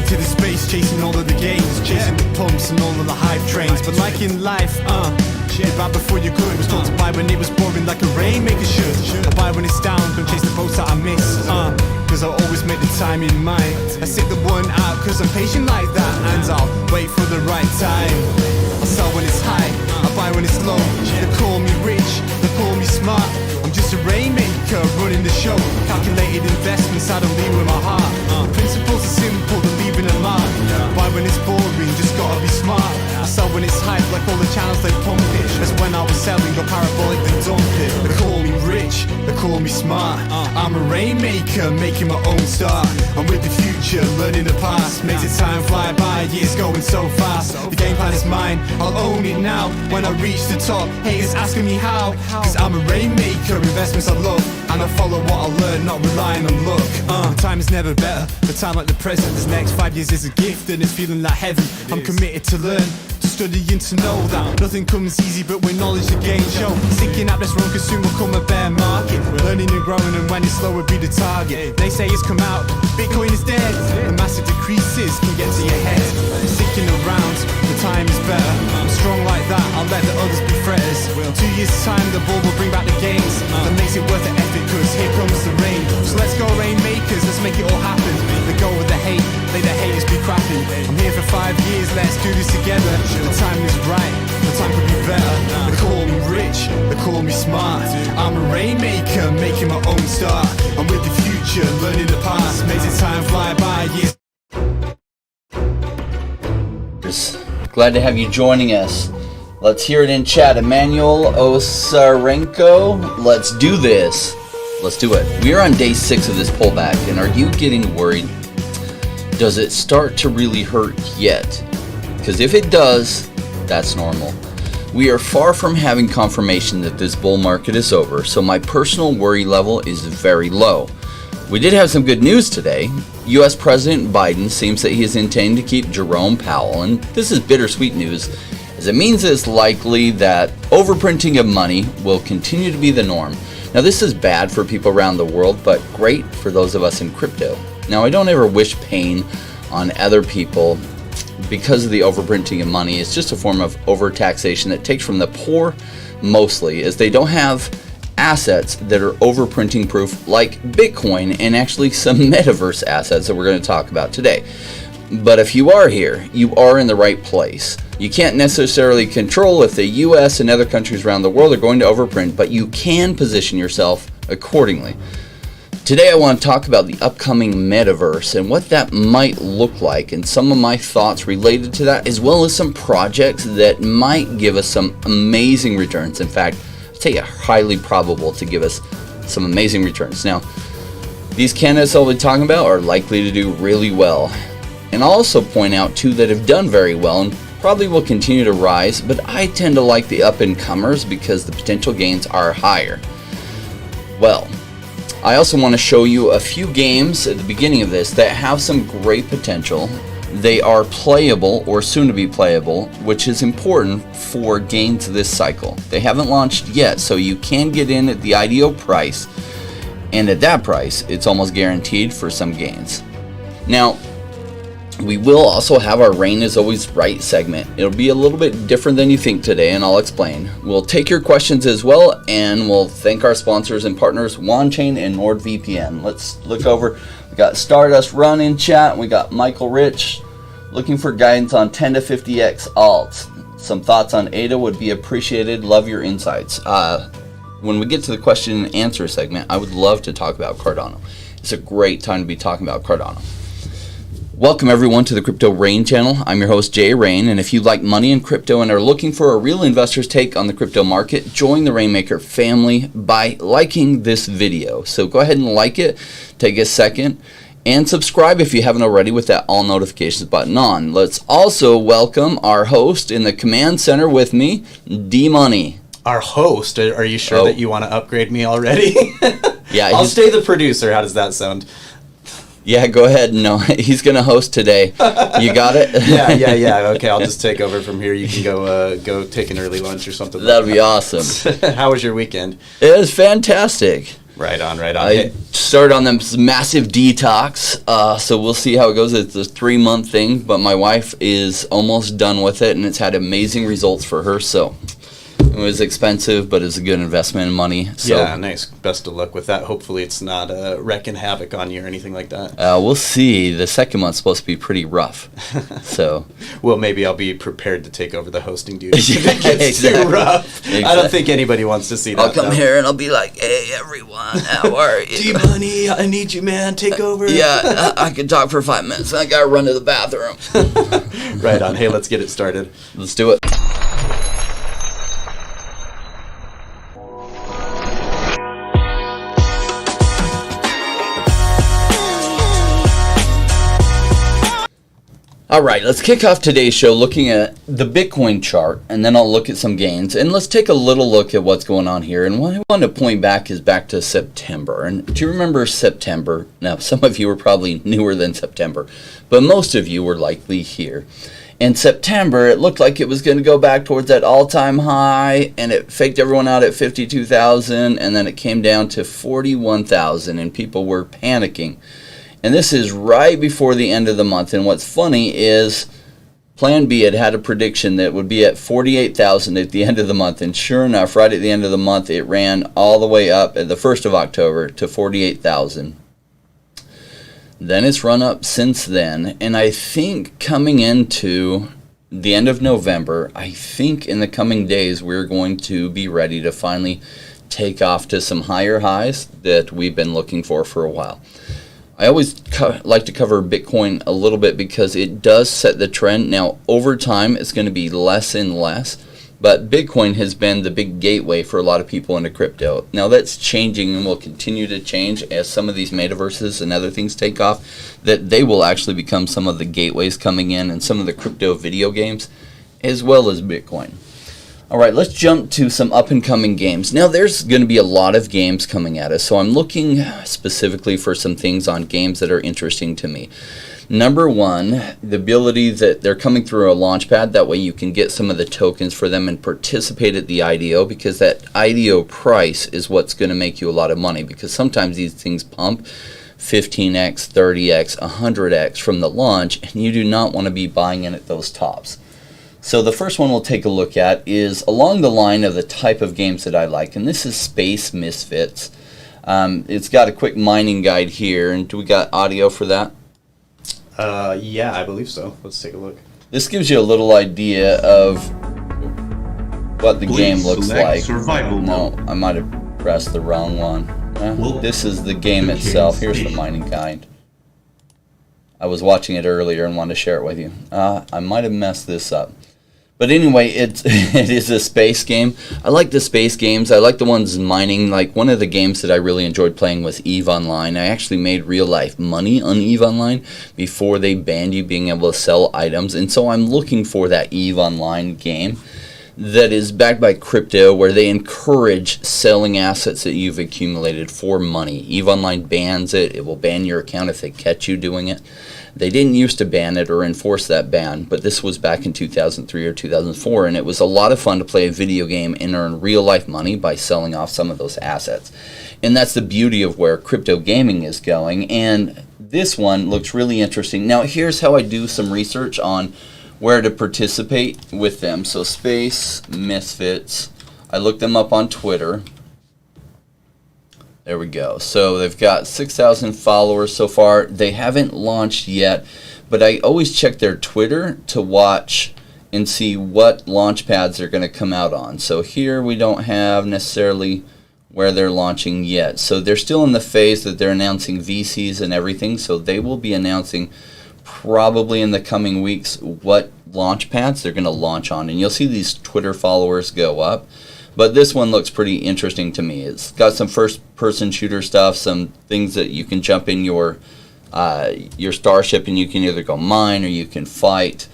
into the space, chasing all of the gains, chasing the pumps and all of the hype trains. But like in life, buy before you could. Was taught to buy when it was boring, like a rainmaker should. I buy when it's down, don't chase the boats that I miss. Cause I'll always make the time in mind. I stick the one out cause I'm patient like that, and I'll wait for the right time. I sell when it's high, I buy when it's low. They call me rich, they call me smart. I'm just a rainmaker running the show. Calculated investments, I don't lead with my heart. The principles are simple, they're leaving a mark. Buy when it's boring, just gotta be smart. I sell when it's hype, like all the channels they pump it. That's when I was selling, got parabolic, they dump it. They call me rich, they call me smart. I'm a rainmaker, making my own start. I'm with the future, learning the past. Makes it time fly by, years going so fast. The game plan is mine, I'll own it now. When I reach the top, haters asking me how. Cause I'm a rainmaker, investments I love. And I follow what I learn, not relying on luck. The time is never better, the time like the present. This next 5 years is a gift and it's feeling like heaven. I'm committed to learn, to study and to know that nothing comes easy but with knowledge to gain. Show sticking at this wrong cause soon will come a bear market. Learning and growing and when it's slow will be the target. They say it's come out, Bitcoin is dead. The massive decreases can get to your head. Sticking around, the time is better. I'm strong like that, I'll let the others be fretters. 2 years time the ball will bring back the gains. That makes it worth the effort cause here comes the rain. So let's go rainmakers, let's make it all happen. Let go of the hate, let the haters be crapping. I'm here for 5 years, let's do this together. The time is right, the time could be better. They call me rich, they call me smart. I'm a rainmaker, making my own start. I'm with the future, learning the past. Makes it time fly by, years. Glad to have you joining us. Let's hear it in chat. Emmanuel Osarenko, let's do this. Let's do it. We are on day 6 of this pullback, and are you getting worried? Does it start to really hurt yet? Because if it does, that's normal. We are far from having confirmation that this bull market is over, so my personal worry level is very low. We did have some good news today. US President Biden seems that he is intending to keep Jerome Powell, and this is bittersweet news, as it means it's likely that overprinting of money will continue to be the norm. Now this is bad for people around the world, but great for those of us in crypto. Now I don't ever wish pain on other people because of the overprinting of money. It's just a form of overtaxation that takes from the poor mostly, as they don't have assets that are overprinting proof like Bitcoin and actually some metaverse assets that we're going to talk about today. But if you are here, you are in the right place. You can't necessarily control if the US and other countries around the world are going to overprint, but you can position yourself accordingly. Today I want to talk about the upcoming metaverse and what that might look like, and some of my thoughts related to that, as well as some projects that might give us some amazing returns. In fact, I'd say highly probable to give us some amazing returns. Now, these candidates I'll be talking about are likely to do really well. And I'll also point out two that have done very well and probably will continue to rise, but I tend to like the up-and-comers because the potential gains are higher. Well, I also want to show you a few games at the beginning of this that have some great potential. They are playable or soon to be playable, which is important for gains this cycle. They haven't launched yet, so you can get in at the IDO price, and at that price, it's almost guaranteed for some gains. Now, we will also have our Rain is Always Right segment. It'll be a little bit different than you think today, and I'll explain. We'll take your questions as well, and we'll thank our sponsors and partners, OneChain and NordVPN. Let's look over. We got Stardust Run in chat. We got Michael Rich looking for guidance on 10 to 50x alts. Some thoughts on ADA would be appreciated. Love your insights. When we get to the question and answer segment, I would love to talk about Cardano. It's a great time to be talking about Cardano. Welcome everyone to the Crypto Rain channel. I'm your host Jay Rain, and if you like money and crypto and are looking for a real investor's take on the crypto market, join the Rainmaker family by liking this video. So go ahead and like it, take a second, and subscribe if you haven't already with that all notifications button on. Let's also welcome our host in the command center with me, D-Money. Our host? Are you sure that you want to upgrade me already? Yeah, I'll stay the producer. How does that sound? Yeah, go ahead. No, he's going to host today. You got it? Yeah. Okay, I'll just take over from here. You can go take an early lunch or something. That'd be awesome. How was your weekend? It was fantastic. Right on, right on. I started on this massive detox, so we'll see how it goes. It's a 3-month thing, but my wife is almost done with it, and it's had amazing results for her, so it was expensive, but it's a good investment in money. So, yeah, nice. Best of luck with that. Hopefully it's not wrecking havoc on you or anything like that. we'll see. The second month's supposed to be pretty rough. So, Well, maybe I'll be prepared to take over the hosting duties if it gets Exactly. too rough. Exactly. I don't think anybody wants to see that. I'll come though. here and I'll be like, hey, everyone, how are you? D-Money, I need you, man. Take over. Yeah, I can talk for 5 minutes. I gotta run to the bathroom. Right on. Hey, let's get it started. Let's do it. All right, let's kick off today's show looking at the Bitcoin chart, and then I'll look at some gains, and let's take a little look at what's going on here. And what I want to point back is back to September. And do you remember September? Now, some of you are probably newer than September, but most of you were likely here. In September, it looked like it was going to go back towards that all-time high, and it faked everyone out at 52,000, and then it came down to 41,000, and people were panicking. And this is right before the end of the month. And what's funny is Plan B had a prediction that it would be at 48,000 at the end of the month. And sure enough, right at the end of the month, it ran all the way up at the 1st of October to 48,000. Then it's run up since then. And I think coming into the end of November, I think in the coming days, we're going to be ready to finally take off to some higher highs that we've been looking for a while. I always like to cover Bitcoin a little bit because it does set the trend. Now, over time, it's going to be less and less, but Bitcoin has been the big gateway for a lot of people into crypto. Now, that's changing and will continue to change as some of these metaverses and other things take off, that they will actually become some of the gateways coming in and some of the crypto video games, as well as Bitcoin. All right, let's jump to some up-and-coming games. Now, there's going to be a lot of games coming at us, so I'm looking specifically for some things on games that are interesting to me. Number one, the ability that they're coming through a launchpad. That way you can get some of the tokens for them and participate at the IDO, because that IDO price is what's going to make you a lot of money, because sometimes these things pump 15x, 30x, 100x from the launch, and you do not want to be buying in at those tops. So the first one we'll take a look at is along the line of the type of games that I like, and this is Space Misfits. It's got a quick mining guide here, and do we got audio for that? Yeah, I believe so. Let's take a look. This gives you a little idea of what the game looks like. Survival No, mode. I might have pressed the wrong one. This is the game itself. Here's the mining guide. I was watching it earlier and wanted to share it with you. I might have messed this up. But anyway, it is a space game. I like the space games. I like the ones mining. Like one of the games that I really enjoyed playing was EVE Online. I actually made real life money on EVE Online before they banned you being able to sell items. And so I'm looking for that EVE Online game that is backed by crypto, where they encourage selling assets that you've accumulated for money. EVE Online bans it. It will ban your account if they catch you doing it. They didn't used to ban it or enforce that ban, but this was back in 2003 or 2004, and it was a lot of fun to play a video game and earn real-life money by selling off some of those assets. And that's the beauty of where crypto gaming is going, and this one looks really interesting. Now, here's how I do some research on where to participate with them. So Space Misfits, I looked them up on Twitter. There we go. So they've got 6,000 followers so far. They haven't launched yet, but I always check their Twitter to watch and see what launch pads they're going to come out on. So here we don't have necessarily where they're launching yet. So they're still in the phase that they're announcing VCs and everything. So they will be announcing probably in the coming weeks what launch pads they're going to launch on. And you'll see these Twitter followers go up. But this one looks pretty interesting to me. It's got some first-person shooter stuff, some things that you can jump in your starship and you can either go mine or you can fight.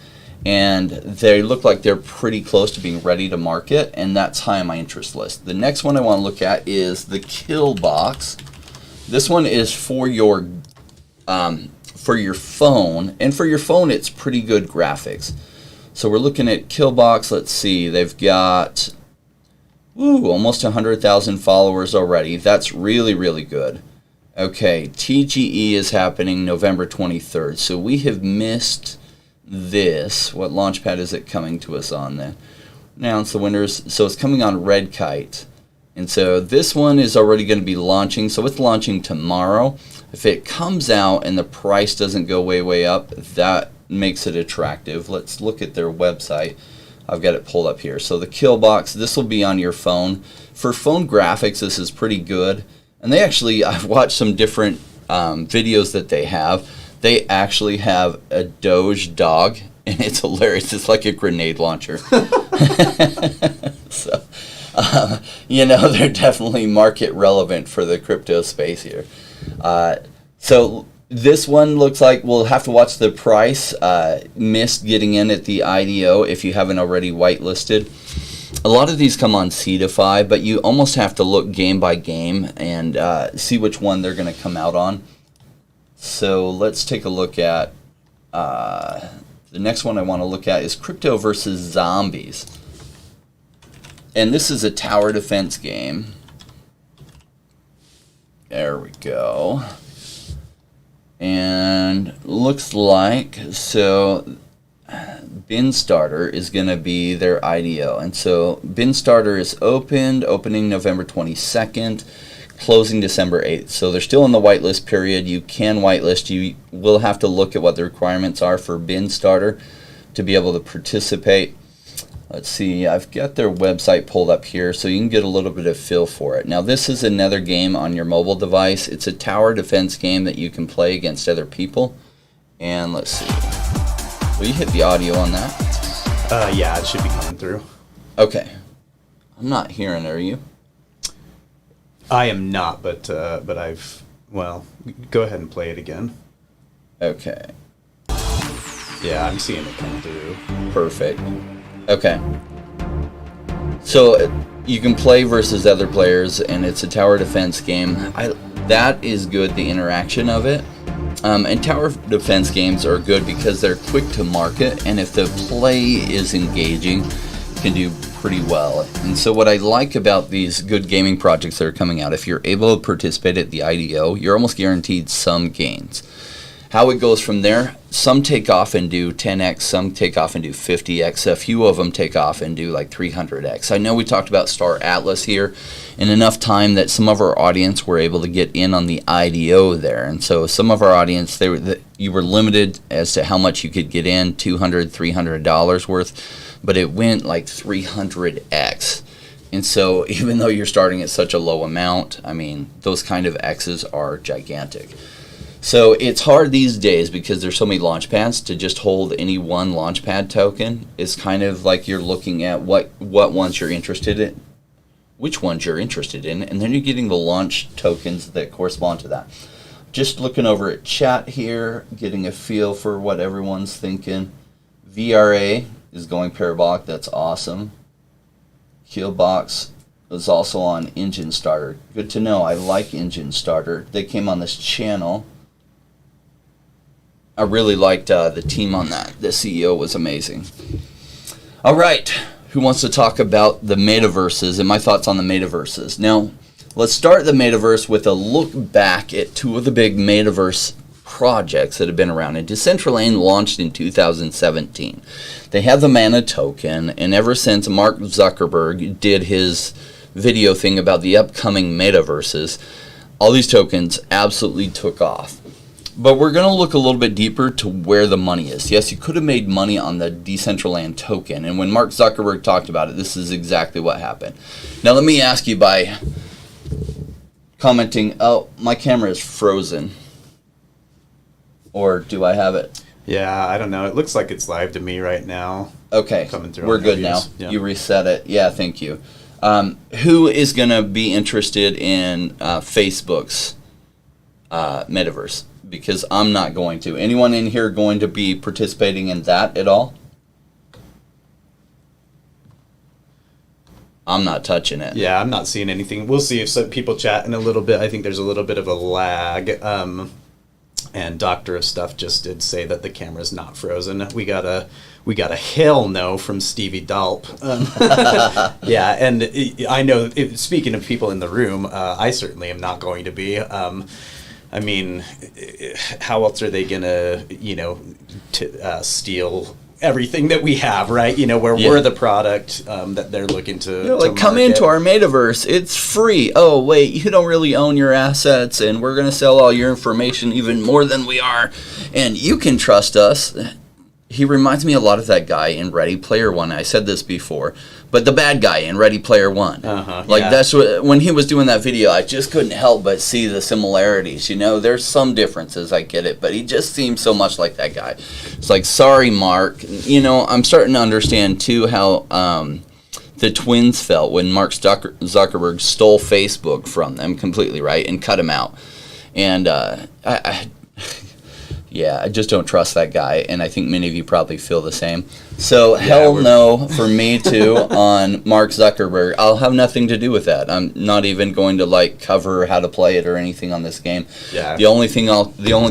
And they look like they're pretty close to being ready to market, and that's high on my interest list. The next one I want to look at is the Killbox. This one is for your phone, and for your phone it's pretty good graphics. So we're looking at Killbox. Let's see, they've got Ooh, almost 100,000 followers already. That's really, really good. Okay, TGE is happening November 23rd. So we have missed this. What launchpad is it coming to us on then? Announce the winners. So it's coming on Red Kite. And so this one is already going to be launching. So it's launching tomorrow. If it comes out and the price doesn't go way, way up, that makes it attractive. Let's look at their website. I've got it pulled up here. So the Killbox, this will be on your phone. For phone graphics, this is pretty good. And they actually, I've watched some different videos that they have. They actually have a Doge dog, and it's hilarious. It's like a grenade launcher. So, you know, they're definitely market relevant for the crypto space here. So this one looks like we'll have to watch the price. Missed getting in at the IDO if you haven't already whitelisted. A lot of these come on C-Defy, but you almost have to look game by game and see which one they're going to come out on. So let's take a look at the next one I want to look at is Crypto versus Zombies. And this is a tower defense game. There we go. And looks like, so Bin Starter is going to be their IDO. And so Bin Starter is opening November 22nd, closing December 8th. So they're still in the whitelist period. You can whitelist. You will have to look at what the requirements are for Bin Starter to be able to participate. Let's see, I've got their website pulled up here so you can get a little bit of feel for it. Now this is another game on your mobile device. It's a tower defense game that you can play against other people. And let's see. Will you hit the audio on that? Yeah, it should be coming through. Okay. I'm not hearing, are you? I am not, but I've, well, go ahead and play it again. Okay. Yeah, I'm seeing it come through. Perfect. Okay. So you can play versus other players, and it's a tower defense game. That is good, the interaction of it. And tower defense games are good because they're quick to market, and if the play is engaging, you can do pretty well. And so what I like about these good gaming projects that are coming out, if you're able to participate at the IDO, you're almost guaranteed some gains. How it goes from there, some take off and do 10x, some take off and do 50x, a few of them take off and do like 300x. I know we talked about Star Atlas here in enough time that some of our audience were able to get in on the IDO there. And so some of our audience, you were limited as to how much you could get in, $200, $300 worth, but it went like 300x. And so even though you're starting at such a low amount, I mean, those kind of X's are gigantic. So it's hard these days because there's so many launch pads to just hold any one launch pad token. It's kind of like you're looking at what ones you're interested in, which ones you're interested in, and then you're getting the launch tokens that correspond to that. Just looking over at chat here, getting a feel for what everyone's thinking. VRA is going parabolic. That's awesome. Killbox is also on Engine Starter. Good to know. I like Engine Starter. They came on this channel. I really liked the team on that. The CEO was amazing. All right. Who wants to talk about the metaverses and my thoughts on the metaverses? Now, let's start the metaverse with a look back at two of the big metaverse projects that have been around. And Decentraland launched in 2017. They have the Mana token, and ever since Mark Zuckerberg did his video thing about the upcoming metaverses, all these tokens absolutely took off. But we're going to look a little bit deeper to where the money is. Yes, you could have made money on the Decentraland token, and when Mark Zuckerberg talked about it, this is exactly what happened. Now let me ask you by commenting, oh, my camera is frozen. Or do I have it? Yeah, I don't know. It looks like it's live to me right now. Okay, coming through. We're good now. Yeah. You reset it. Yeah, thank you. Who is going to be interested in Facebook's metaverse? Because I'm not going to. Anyone in here going to be participating in that at all? I'm not touching it. Yeah, I'm not seeing anything. We'll see if some people chat in a little bit. I think there's a little bit of a lag. And Doctor of Stuff just did say that the camera's not frozen. We got a hell no from Stevie Dalp. Yeah, and I know, speaking of people in the room, I certainly am not going to be. I mean, how else are they going to, steal everything that we have, right? Where we're the product that they're looking to like, come market. into our metaverse, it's free. Oh wait, you don't really own your assets, and we're gonna sell all your information even more than we are, and you can trust us. He reminds me a lot of that guy in Ready Player One. I said this before, but the bad guy in Ready Player One. That's what, when he was doing that video, I just couldn't help but see the similarities. There's some differences, I get it, but he just seems so much like that guy. It's like, sorry, Mark. I'm starting to understand too how the twins felt when Mark Zuckerberg stole Facebook from them completely, right, and cut him out. And I just don't trust that guy, and I think many of you probably feel the same. So hell no for me too on Mark Zuckerberg. I'll have nothing to do with that. I'm not even going to cover how to play it or anything on this game. Yeah. The only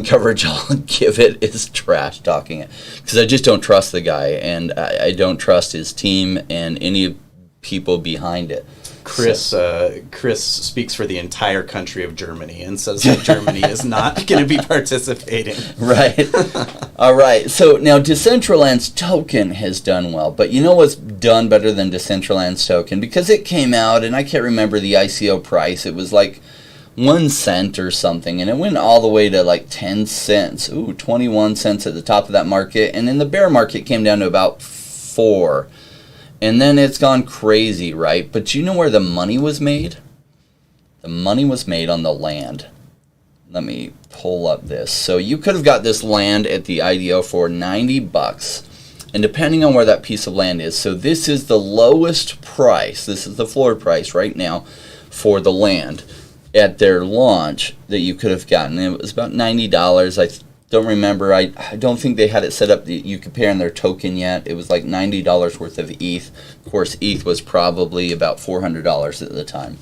coverage I'll give it is trash talking it, because I just don't trust the guy, and I don't trust his team and any people behind it. Chris speaks for the entire country of Germany and says that Germany is not going to be participating. Right. All right. So now Decentraland's token has done well, but you know what's done better than Decentraland's token? Because it came out, and I can't remember the ICO price. It was like 1 cent or something, and it went all the way to 10 cents. 21 cents at the top of that market, and in the bear market came down to about 4. And then it's gone crazy, right? But you know where the money was made? The money was made on the land. Let me pull up this. So you could have got this land at the IDO for $90. And depending on where that piece of land is, so this is the lowest price. This is the floor price right now for the land at their launch that you could have gotten. It was about $90. I don't remember. I don't think they had it set up that you could pay on their token yet. It was like $90 worth of ETH. Of course, ETH was probably about $400 at the time.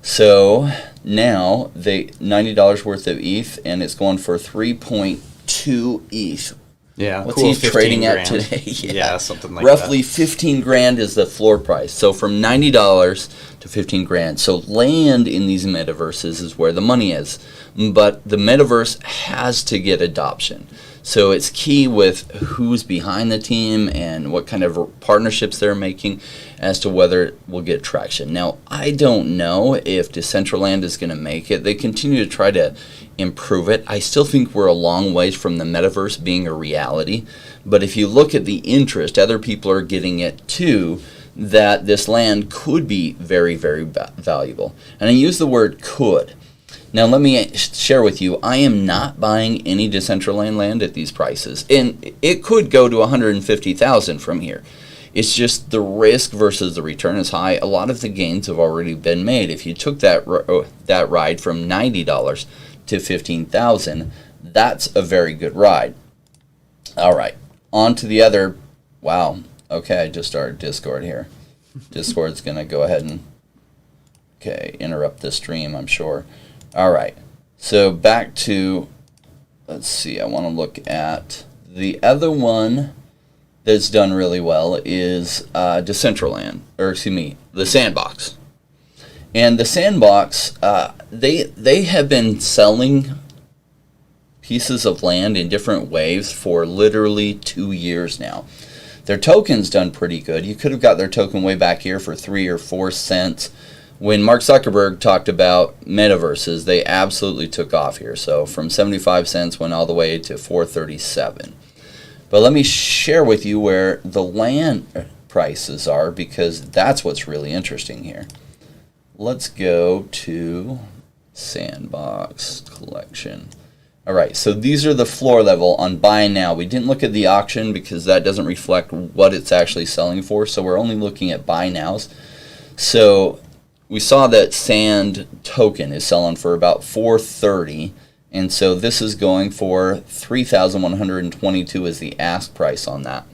So now $90 worth of ETH, and it's going for 3.2 ETH. Yeah, what's cool, he trading grand. at today? Yeah, something like roughly that. 15 grand is the floor price. So from $90 to 15 grand. So land in these metaverses is where the money is. But the metaverse has to get adoption. So it's key with who's behind the team and what kind of partnerships they're making as to whether it will get traction. Now, I don't know if Decentraland is going to make it. They continue to try to improve it. I still think we're a long ways from the metaverse being a reality. But if you look at the interest, other people are getting it too, that this land could be very, very valuable. And I use the word could. Now, let me share with you, I am not buying any Decentraland land at these prices. And it could go to $150,000 from here. It's just the risk versus the return is high. A lot of the gains have already been made. If you took that ride from $90 to $15,000, that's a very good ride. All right, on to the other. Wow. Okay, I just started Discord here. Discord's going to go ahead and interrupt the stream, I'm sure. All right, so back to, let's see, I want to look at the other one that's done really well is Decentraland, or excuse me, the Sandbox. And the Sandbox, they have been selling pieces of land in different waves for literally 2 years now. Their token's done pretty good. You could have got their token way back here for 3 or 4 cents. When Mark Zuckerberg talked about metaverses, they absolutely took off here. So from 75 cents went all the way to 4.37. But let me share with you where the land prices are, because that's what's really interesting here. Let's go to Sandbox collection. All right, so these are the floor level on buy now. We didn't look at the auction because that doesn't reflect what it's actually selling for. So we're only looking at buy nows. So we saw that Sand token is selling for about 430, and so this is going for 3,122 is the ask price on that.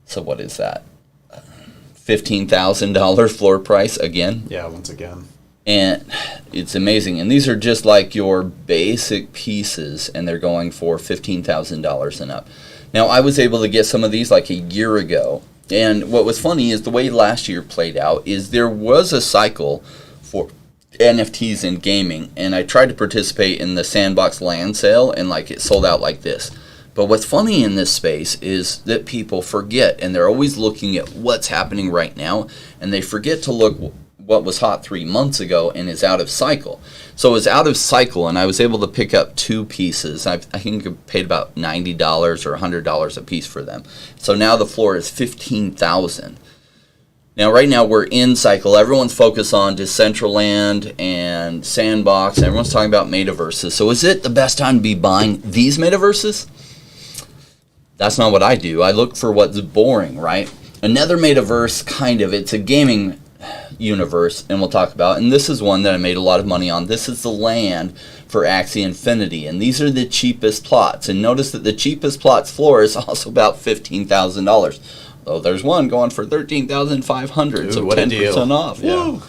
So what is that? $15,000 floor price again? Yeah, once again. And it's amazing. And these are just like your basic pieces, and they're going for $15,000 and up. Now, I was able to get some of these like a year ago. And what was funny is the way last year played out is there was a cycle for NFTs in gaming. And I tried to participate in the Sandbox land sale, and like it sold out like this. But what's funny in this space is that people forget, and they're always looking at what's happening right now, and they forget to look what was hot 3 months ago and is out of cycle. So it was out of cycle, and I was able to pick up 2 pieces. I think I paid about $90 or $100 a piece for them. So now the floor is $15,000. Now, right now, we're in cycle. Everyone's focused on Decentraland and Sandbox. Everyone's talking about metaverses. So is it the best time to be buying these metaverses? That's not what I do. I look for what's boring, right? Another metaverse, kind of, it's a gaming universe, and we'll talk about, and this is one that I made a lot of money on. This is the land for Axie Infinity, and these are the cheapest plots. And notice that the cheapest plots floor is also about $15,000. Though there's one going for $13,500, so 10% off. Yeah.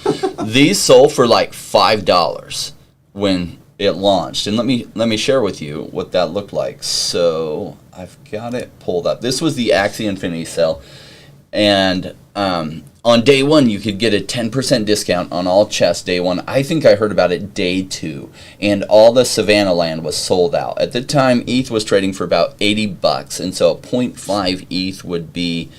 These sold for like $5 when it launched, and let me share with you what that looked like. So I've got it pulled up. This was the Axie Infinity sale, and on day 1 you could get a 10% discount on all chests day 1. I think I heard about it day 2, and all the Savannah land was sold out. At the time, ETH was trading for about $80, and so a 0.5 ETH would be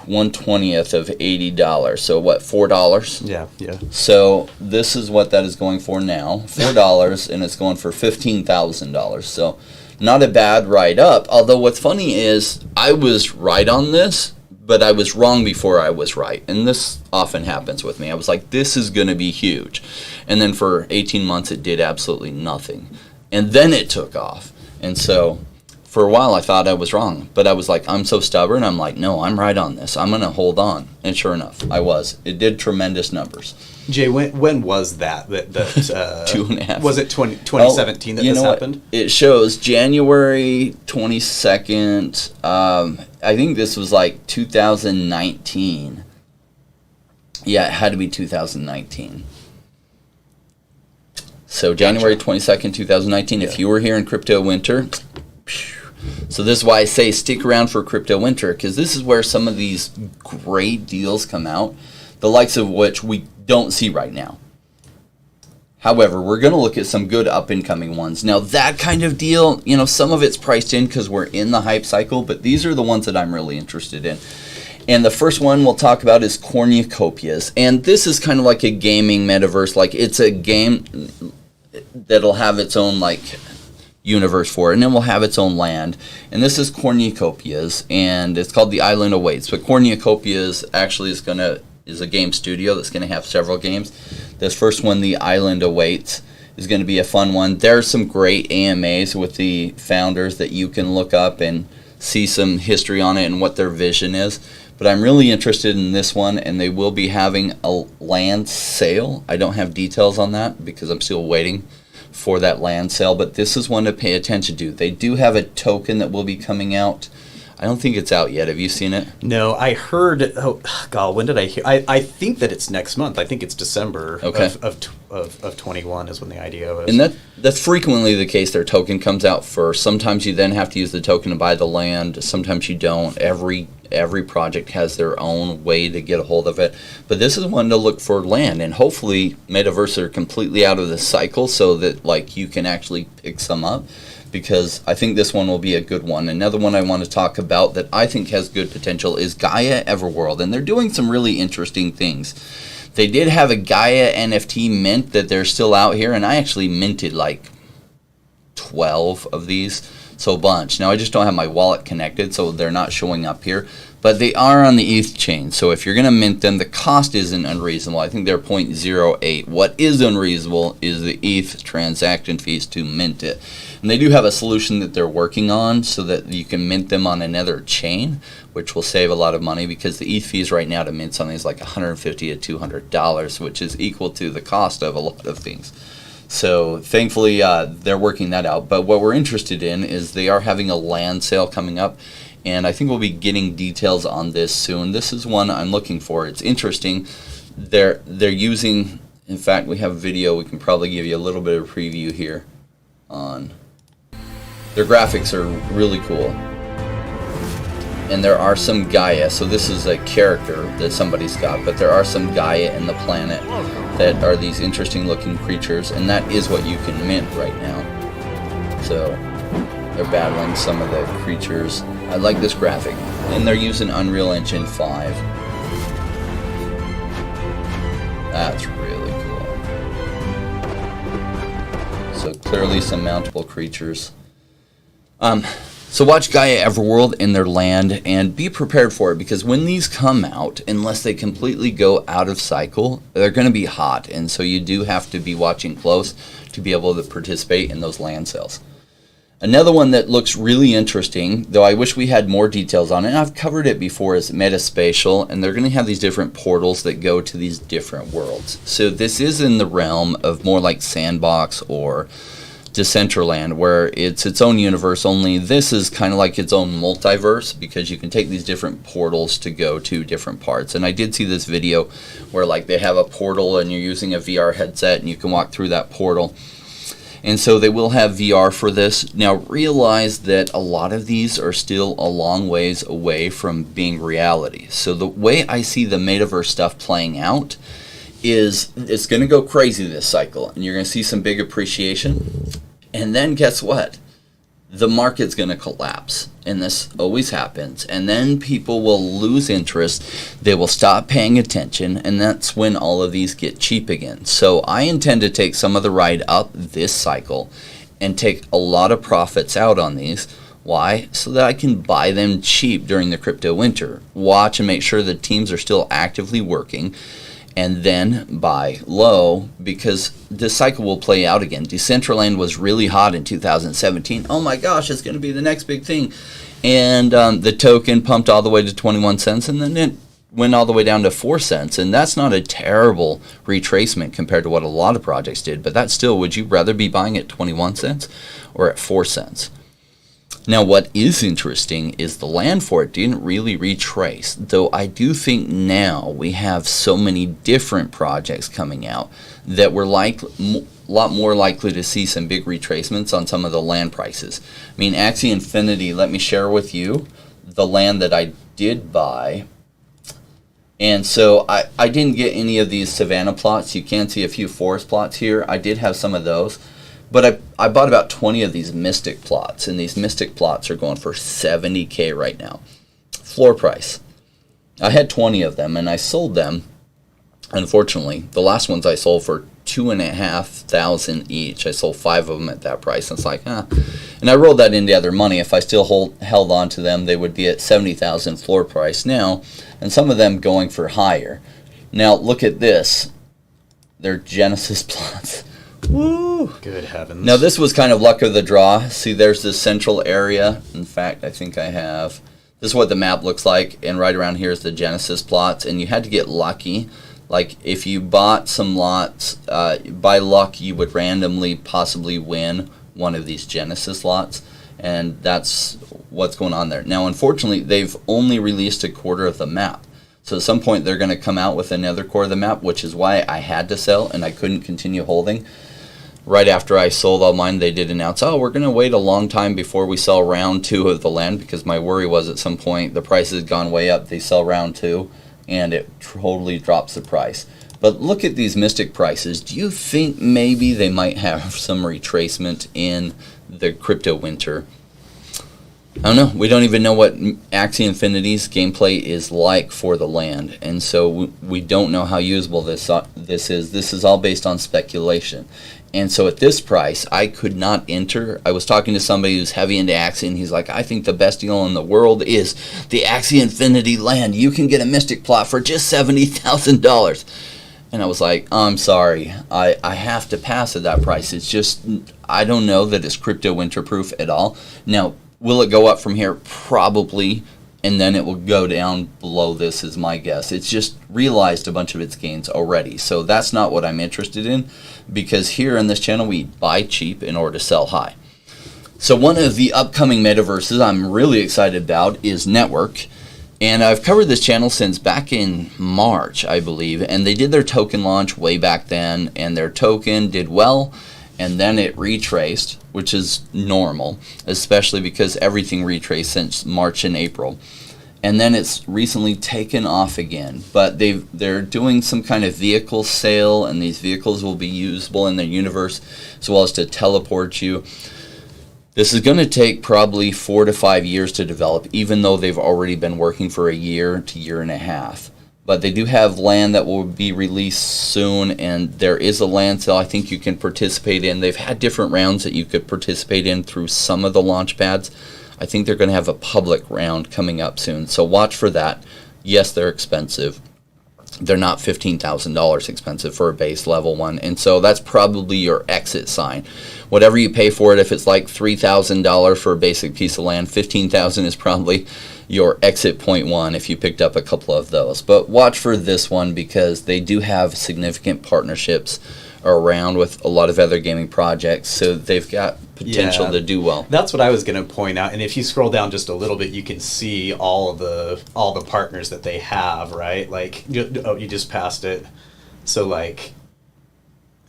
1/20th of $80. So what, $4? Yeah. So this is what that is going for now, $4, and it's going for $15,000. So not a bad ride up. Although what's funny is I was right on this, but I was wrong before I was right. And this often happens with me. I was like, this is going to be huge. And then for 18 months, it did absolutely nothing. And then it took off. And so for a while, I thought I was wrong. But I was like, I'm so stubborn. I'm like, no, I'm right on this. I'm going to hold on. And sure enough, I was. It did tremendous numbers. Jay, when was that 2.5. Was it 2017 that this happened? It shows January 22nd. I think this was like 2019. Yeah, it had to be 2019. So January 22nd, 2019. If you were here in crypto winter, so this is why I say stick around for crypto winter, because this is where some of these great deals come out, the likes of which we don't see right now. However, we're going to look at some good up-and-coming ones. Now, that kind of deal, some of it's priced in because we're in the hype cycle, but these are the ones that I'm really interested in. And the first one we'll talk about is Cornucopias. And this is kind of like a gaming metaverse. Like, it's a game that'll have its own, universe for it, and then we'll have its own land. And this is Cornucopias, and it's called The Island Awaits. But Cornucopias actually is a game studio that's going to have several games. This first one, The Island Awaits, is going to be a fun one. There's some great AMAs with the founders that you can look up and see some history on it and what their vision is. But I'm really interested in this one, and they will be having a land sale. I don't have details on that because I'm still waiting for that land sale, but this is one to pay attention to. They do have a token that will be coming out. I don't think it's out yet. Have you seen it? No, I heard. Oh God, when did I hear? I think that it's next month. I think it's December of 21 is when the IDO is. And that's frequently the case. Their token comes out first. Sometimes you then have to use the token to buy the land. Sometimes you don't. Every project has their own way to get a hold of it. But this is one to look for land, and hopefully metaverses are completely out of the cycle so that you can actually pick some up. Because I think this one will be a good one. Another one I want to talk about that I think has good potential is Gaia Everworld. And they're doing some really interesting things. They did have a Gaia NFT mint that they're still out here. And I actually minted 12 of these. So a bunch. Now I just don't have my wallet connected, so they're not showing up here. But they are on the ETH chain. So if you're going to mint them, the cost isn't unreasonable. I think they're 0.08. What is unreasonable is the ETH transaction fees to mint it. And they do have a solution that they're working on so that you can mint them on another chain, which will save a lot of money because the ETH fees right now to mint something is like $150 to $200, which is equal to the cost of a lot of things. So thankfully they're working that out. But what we're interested in is they are having a land sale coming up. And I think we'll be getting details on this soon. This is one I'm looking for. It's interesting. They're using In fact, we have a video. We can probably give you a little bit of preview here on. Their graphics are really cool. And there are some Gaia, so this is a character that somebody's got, but there are some Gaia in the planet that are these interesting looking creatures, and that is what you can mint right now. So they're battling some of the creatures. I like this graphic, and they're using Unreal Engine 5. That's really cool. So clearly some mountable creatures. So watch Gaia Everworld in their land and be prepared for it, because when these come out, unless they completely go out of cycle, they're going to be hot, and so you do have to be watching close to be able to participate in those land sales. Another one that looks really interesting, though I wish we had more details on it, and I've covered it before, is MetaSpatial, and they're going to have these different portals that go to these different worlds. So this is in the realm of more like Sandbox or Decentraland, where it's its own universe, only this is kind of like its own multiverse, because you can take these different portals to go to different parts. And I did see this video where like they have a portal and you're using a VR headset and you can walk through that portal. And so they will have VR for this. Now realize that a lot of these are still a long ways away from being reality. So the way I see the metaverse stuff playing out is it's going to go crazy this cycle, and you're going to see some big appreciation. And then guess what? The market's going to collapse, and this always happens. And then people will lose interest. They will stop paying attention, and that's when all of these get cheap again. So I intend to take some of the ride up this cycle and take a lot of profits out on these. Why? So that I can buy them cheap during the crypto winter. Watch and make sure the teams are still actively working, and then buy low, because this cycle will play out again. Decentraland was really hot in 2017. Oh my gosh, it's going to be the next big thing. And the token pumped all the way to 21 cents, and then it went all the way down to 4 cents. And that's not a terrible retracement compared to what a lot of projects did, but that's still, would you rather be buying at 21 cents or at 4 cents? Now, what is interesting is the land for it didn't really retrace, though I do think now we have so many different projects coming out that we're a lot more likely to see some big retracements on some of the land prices. I mean, Axie Infinity, let me share with you the land that I did buy. And so I didn't get any of these savanna plots. You can see a few forest plots here. I did have some of those. But I bought about 20 of these Mystic plots, and these Mystic plots are going for $70K right now. Floor price. I had 20 of them, and I sold them. Unfortunately, the last ones I sold for $2,500 each. I sold 5 of them at that price. And it's like, And I rolled that into other money. If I still held on to them, they would be at $70,000 floor price now, and some of them going for higher. Now, look at this. They're Genesis plots. Woo! Good heavens. Now this was kind of luck of the draw. See, there's this central area. In fact, I think I have. This is what the map looks like, and right around here is the Genesis plots, and you had to get lucky. Like, if you bought some lots, by luck, you would randomly possibly win one of these Genesis lots, and that's what's going on there. Now, unfortunately, they've only released a quarter of the map. So at some point, they're going to come out with another quarter of the map, which is why I had to sell, and I couldn't continue holding. Right after I sold all mine, they did announce, we're going to wait a long time before we sell round 2 of the land, because my worry was at some point the price has gone way up. They sell round 2, and it totally drops the price. But look at these Mystic prices. Do you think maybe they might have some retracement in the crypto winter? I don't know. We don't even know what Axie Infinity's gameplay is like for the land, and so we don't know how usable this is. This is all based on speculation. And so at this price, I could not enter. I was talking to somebody who's heavy into Axie, and he's like, I think the best deal in the world is the Axie Infinity land. You can get a Mystic plot for just $70,000. And I was like, I'm sorry, I have to pass at that price. It's just, I don't know that it's crypto winterproof at all. Now, will it go up from here? Probably. And then it will go down below this is my guess. It's just realized a bunch of its gains already. So that's not what I'm interested in, because here in this channel we buy cheap in order to sell high. So one of the upcoming metaverses I'm really excited about is Network. And I've covered this channel since back in March, I believe, and they did their token launch way back then, and their token did well, and then it retraced, which is normal, especially because everything retraced since March and April. And then it's recently taken off again, but they're doing some kind of vehicle sale, and these vehicles will be usable in their universe as well as to teleport you. This is going to take probably 4 to 5 years to develop, even though they've already been working for a year to year and a half. But they do have land that will be released soon, and there is a land sale I think you can participate in. They've had different rounds that you could participate in through some of the launch pads. I think they're going to have a public round coming up soon, so watch for that. Yes, they're expensive. They're not $15,000 expensive for a base level one, and so that's probably your exit sign. Whatever you pay for it, if it's like $3,000 for a basic piece of land, $15,000 is probably your exit point one if you picked up a couple of those. But watch for this one because they do have significant partnerships around with a lot of other gaming projects, so they've got potential to do well. That's what I was going to point out. And if you scroll down just a little bit, you can see all the partners that they have, right? Like, you just passed it. So like,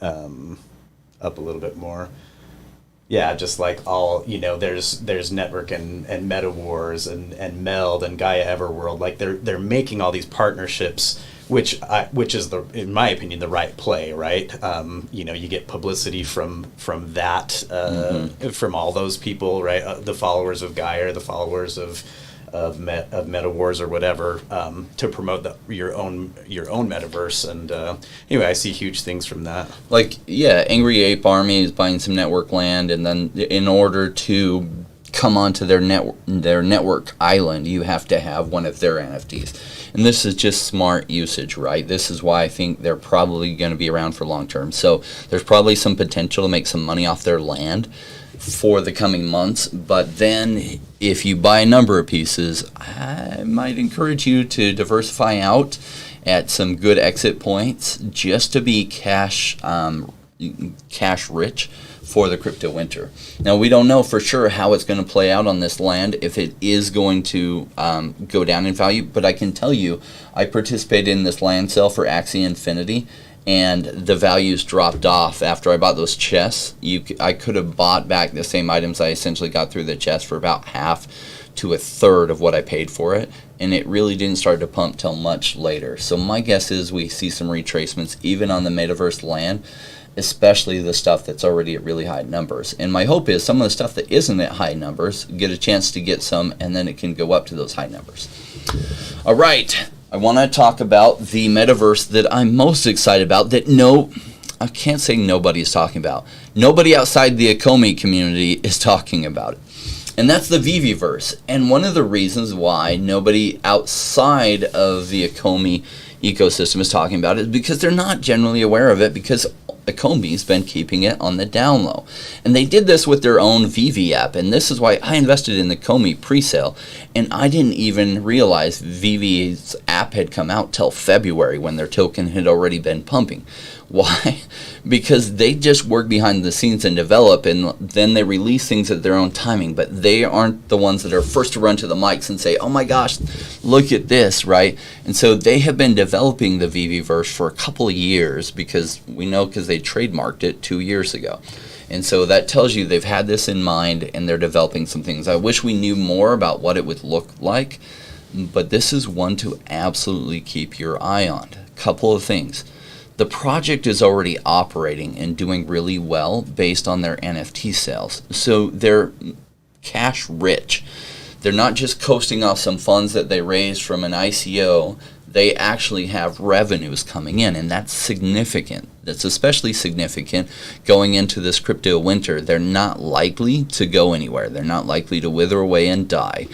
up a little bit more. Yeah, just like all, there's Network and Meta Wars and Meld and Gaia Everworld. Like they're making all these partnerships, which is in my opinion the right play, right? You get publicity from that, from all those people, right? The followers of Gaia, the followers of Meta Wars or whatever, to promote your own metaverse. And anyway, I see huge things from that. Like, yeah, Angry Ape Army is buying some network land, and then in order to come onto their network island, you have to have one of their NFTs. And this is just smart usage, right? This is why I think they're probably going to be around for long term. So there's probably some potential to make some money off their land for the coming months. But then if you buy a number of pieces, I might encourage you to diversify out at some good exit points just to be cash rich for the crypto winter. Now, we don't know for sure how it's going to play out on this land, if it is going to go down in value, but I can tell you I participated in this land sale for Axie Infinity, and the values dropped off after I bought those chests. I could have bought back the same items I essentially got through the chest for about half to a third of what I paid for it, and it really didn't start to pump till much later. So my guess is we see some retracements even on the Metaverse land, especially the stuff that's already at really high numbers. And my hope is some of the stuff that isn't at high numbers get a chance to get some, and then it can go up to those high numbers. All right, I want to talk about the metaverse that I'm most excited about, I can't say nobody's talking about. Nobody outside the OMI community is talking about it. And that's the VeVeverse. And one of the reasons why nobody outside of the OMI ecosystem is talking about it is because they're not generally aware of it, because OMI's been keeping it on the down low. And they did this with their own VV app, and this is why I invested in the OMI pre-sale, and I didn't even realize VV's app had come out till February when their token had already been pumping. Why? Because they just work behind the scenes and develop, and then they release things at their own timing, but they aren't the ones that are first to run to the mics and say, oh my gosh, look at this, right? And so they have been developing the VeVeverse for a couple of years, because we know because they trademarked it 2 years ago. And so that tells you they've had this in mind, and they're developing some things. I wish we knew more about what it would look like, but this is one to absolutely keep your eye on. A couple of things. The project is already operating and doing really well based on their NFT sales. So they're cash rich. They're not just coasting off some funds that they raised from an ICO. They actually have revenues coming in, and that's significant. That's especially significant going into this crypto winter. They're not likely to go anywhere. They're not likely to wither away and die.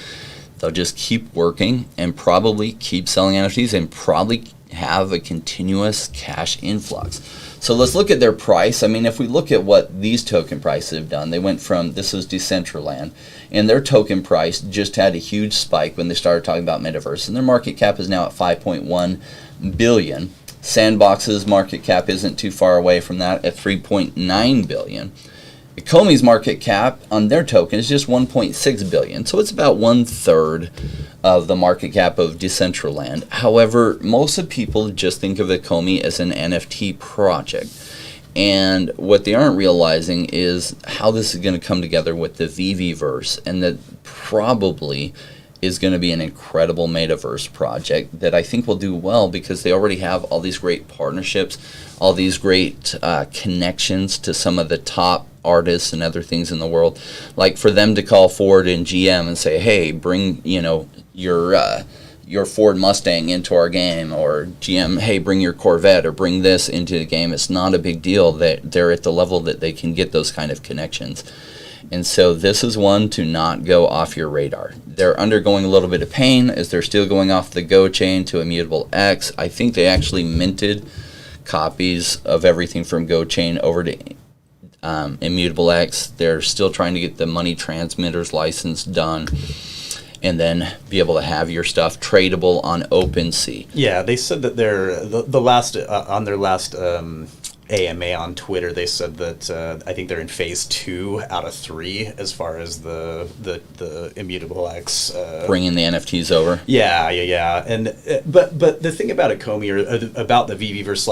They'll just keep working and probably keep selling NFTs and probably have a continuous cash influx. So let's look at their price. I mean, if we look at what these token prices have done, they went from, this was Decentraland, and their token price just had a huge spike when they started talking about Metaverse, and their market cap is now at 5.1 billion. Sandbox's market cap isn't too far away from that at 3.9 billion. Komi's market cap on their token is just 1.6 billion, so it's about 1/3 of the market cap of Decentraland. However, most of people just think of Komi as an NFT project. And what they aren't realizing is how this is going to come together with the VeVeverse, and that probably is going to be an incredible metaverse project that I think will do well because they already have all these great partnerships, all these great connections to some of the top artists and other things in the world. Like for them to call Ford and GM and say, hey, bring your Ford Mustang into our game, or GM, hey, bring your Corvette or bring this into the game. It's not a big deal that they're at the level that they can get those kind of connections. And so this is one to not go off your radar. They're undergoing a little bit of pain as they're still going off the Go chain to Immutable X. I think they actually minted copies of everything from Go chain over to Immutable X. They're still trying to get the money transmitters license done, and then be able to have your stuff tradable on OpenSea. Yeah, they said that they're the last on their last AMA on Twitter. They said that I think they're in phase 2 out of 3 as far as the Immutable X bringing the NFTs over. Yeah, and but the thing about Komi or about the VeVeverse,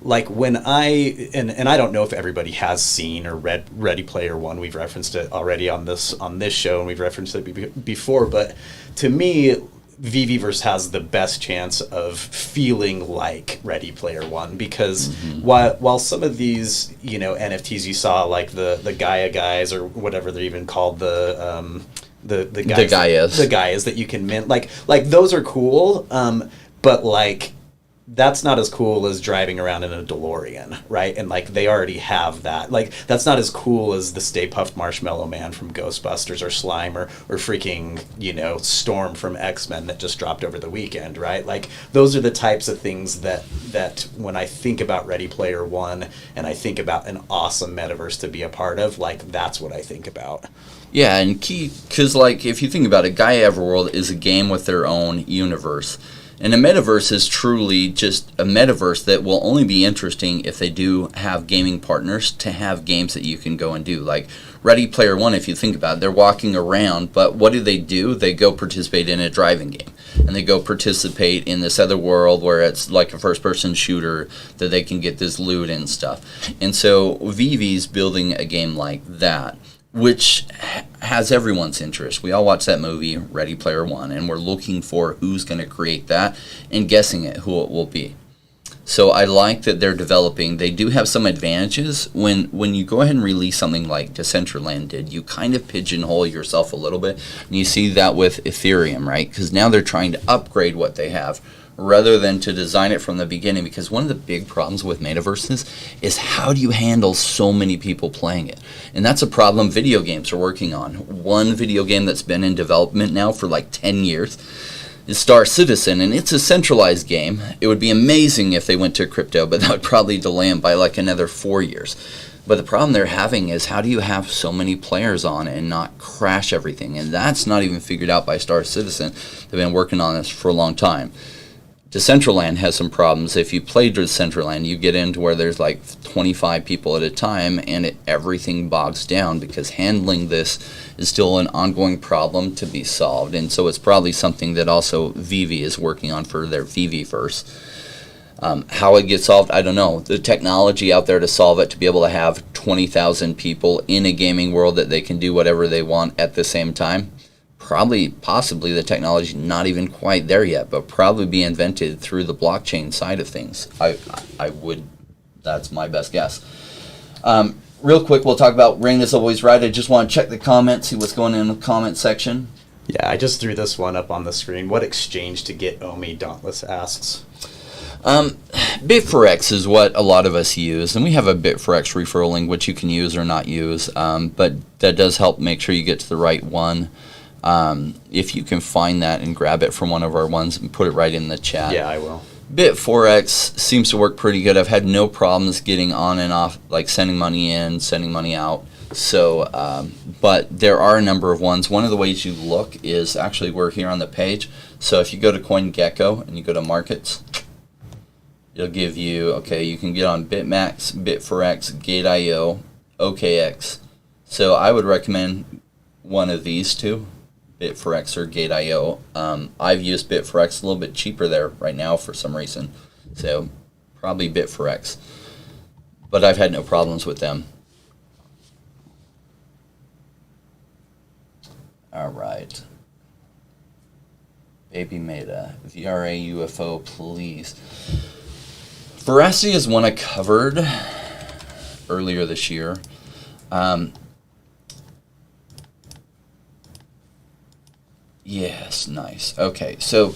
like when I don't know if everybody has seen or read Ready Player One. We've referenced it already on this show, and we've referenced it before. But to me, VeVeverse has the best chance of feeling like Ready Player One, because while some of these NFTs you saw, like the Gaia guys or whatever they're even called, the Gaias that you can mint, like those are cool, but like that's not as cool as driving around in a DeLorean, right? And like they already have that. Like that's not as cool as the Stay Puft Marshmallow Man from Ghostbusters, or Slime, or freaking Storm from X-Men that just dropped over the weekend, right? Like those are the types of things that when I think about Ready Player One and I think about an awesome metaverse to be a part of, like that's what I think about. Yeah, and key, because like if you think about it, Gaia Everworld is a game with their own universe. And a metaverse is truly just a metaverse that will only be interesting if they do have gaming partners to have games that you can go and do. Like Ready Player One, if you think about it, they're walking around, but what do? They go participate in a driving game. And they go participate in this other world where it's like a first-person shooter that they can get this loot and stuff. And so Vivi's building a game like that, which has everyone's interest. We all watch that movie, Ready Player One, and we're looking for who's going to create that and guessing at who it will be. So I like that they're developing. They do have some advantages. When you go ahead and release something like Decentraland did, you kind of pigeonhole yourself a little bit. And you see that with Ethereum, right? Because now they're trying to upgrade what they have, rather than to design it from the beginning. Because one of the big problems with metaverses is how do you handle so many people playing it? And that's a problem video games are working on. One video game that's been in development now for like 10 years is Star Citizen, and it's a centralized game. It would be amazing if they went to crypto, but that would probably delay them by like another 4 years. But the problem they're having is how do you have so many players on and not crash everything? And that's not even figured out by Star Citizen. They've been working on this for a long time. Decentraland has some problems. If you play Decentraland, you get into where there's like 25 people at a time, and everything bogs down because handling this is still an ongoing problem to be solved. And so it's probably something that also Vivi is working on for their VeVeverse. How it gets solved, I don't know. The technology out there to solve it, to be able to have 20,000 people in a gaming world that they can do whatever they want at the same time, possibly the technology not even quite there yet, but probably be invented through the blockchain side of things. That's my best guess. Real quick, we'll talk about Rain is Always Right. I just want to check the comments, see what's going on in the comment section. Yeah, I just threw this one up on the screen. What exchange to get OMI? Dauntless asks. Bit4X is what a lot of us use, and we have a Bit4X referral link which you can use or not use, but that does help make sure you get to the right one. If you can find that and grab it from one of our ones and put it right in the chat. Yeah, I will. Bit4X seems to work pretty good. I've had no problems getting on and off, like sending money in, sending money out. So, but there are a number of ones. One of the ways you look is actually we're here on the page. So if you go to CoinGecko and you go to markets, it'll give you, okay, you can get on BitMax, Bit4X, Gate.io, OKX, So I would recommend one of these two, Bitforex or Gate.io. I've used Bitforex, a little bit cheaper there right now for some reason. So probably Bitforex. But I've had no problems with them. All right. Baby Meta, VRA UFO, please. Veracity is one I covered earlier this year. Yes, nice. Okay, so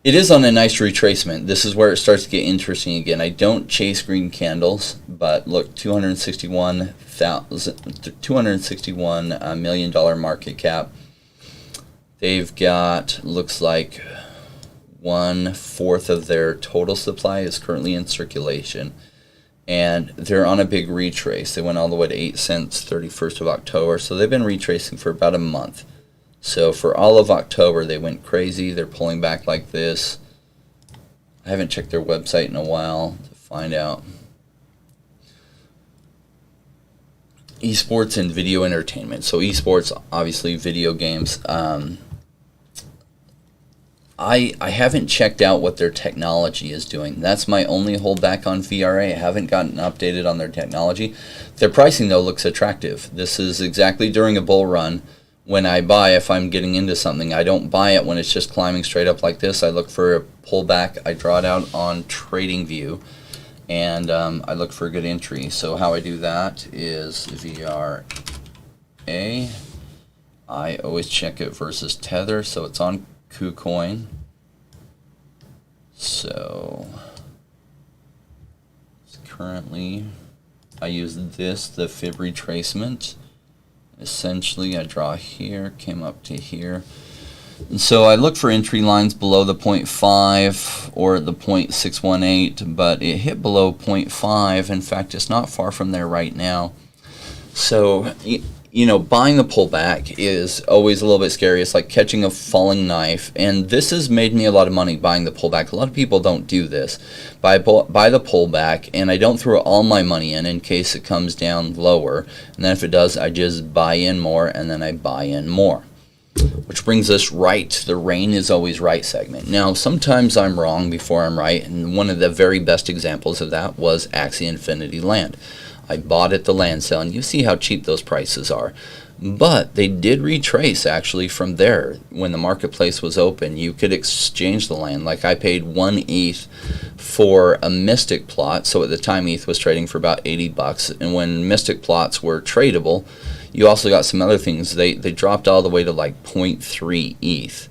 it is on a nice retracement. This is where it starts to get interesting again. I don't chase green candles, but look, $261 million market cap. They've got, looks like 1/4 of their total supply is currently in circulation. And they're on a big retrace. They went all the way to 8 cents, 31st of October. So they've been retracing for about a month. So for all of October, they went crazy. They're pulling back like this. I haven't checked their website in a while to find out. Esports and video entertainment. So esports, obviously video games. I haven't checked out what their technology is doing. That's my only holdback on VRA. I haven't gotten updated on their technology. Their pricing, though, looks attractive. This is exactly during a bull run. When I buy, if I'm getting into something, I don't buy it when it's just climbing straight up like this. I look for a pullback. I draw it out on TradingView, and I look for a good entry. So how I do that is VRA. I always check it versus Tether, so it's on KuCoin. So currently I use the fib retracement. Essentially I draw here, came up to here. And so I look for entry lines below the 0.5 or the 0.618, but it hit below 0.5. In fact, it's not far from there right now. So you know, buying the pullback is always a little bit scary. It's like catching a falling knife, and this has made me a lot of money buying the pullback. A lot of people don't do this. Buy the pullback, and I don't throw all my money in case it comes down lower, and then if it does, I just buy in more, and then I buy in more. Which brings us right to the rain is always right segment. Now, sometimes I'm wrong before I'm right, and one of the very best examples of that was Axie Infinity land. I bought at the land sale, and you see how cheap those prices are. But they did retrace, actually, from there. When the marketplace was open, you could exchange the land. Like, I paid 1 ETH for a Mystic plot, so at the time ETH was trading for about $80. And when Mystic plots were tradable, you also got some other things. They dropped all the way to like 0.3 ETH.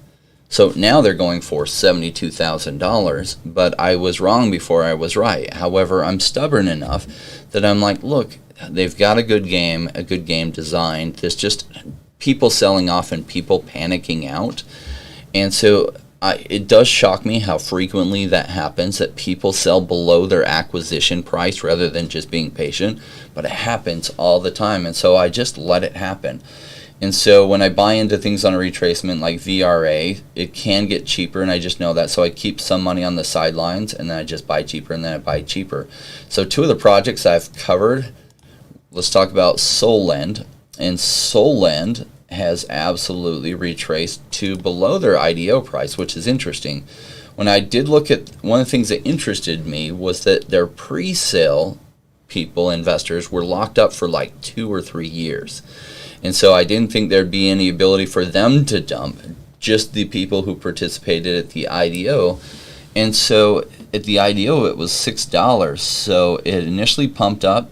So now they're going for $72,000, but I was wrong before I was right. However, I'm stubborn enough that I'm like, look, they've got a good game designed. There's just people selling off and people panicking out. And so it does shock me how frequently that happens, that people sell below their acquisition price rather than just being patient. But it happens all the time, and so I just let it happen. And so when I buy into things on a retracement like VRA, it can get cheaper, and I just know that. So I keep some money on the sidelines, and then I just buy cheaper, and then I buy cheaper. So two of the projects I've covered, let's talk about Solana. And Solana has absolutely retraced to below their IDO price, which is interesting. When I did look at, one of the things that interested me was that their pre-sale people, investors, were locked up for like 2 or 3 years. And so I didn't think there'd be any ability for them to dump, just the people who participated at the IDO. And so at the IDO, it was $6. So it initially pumped up.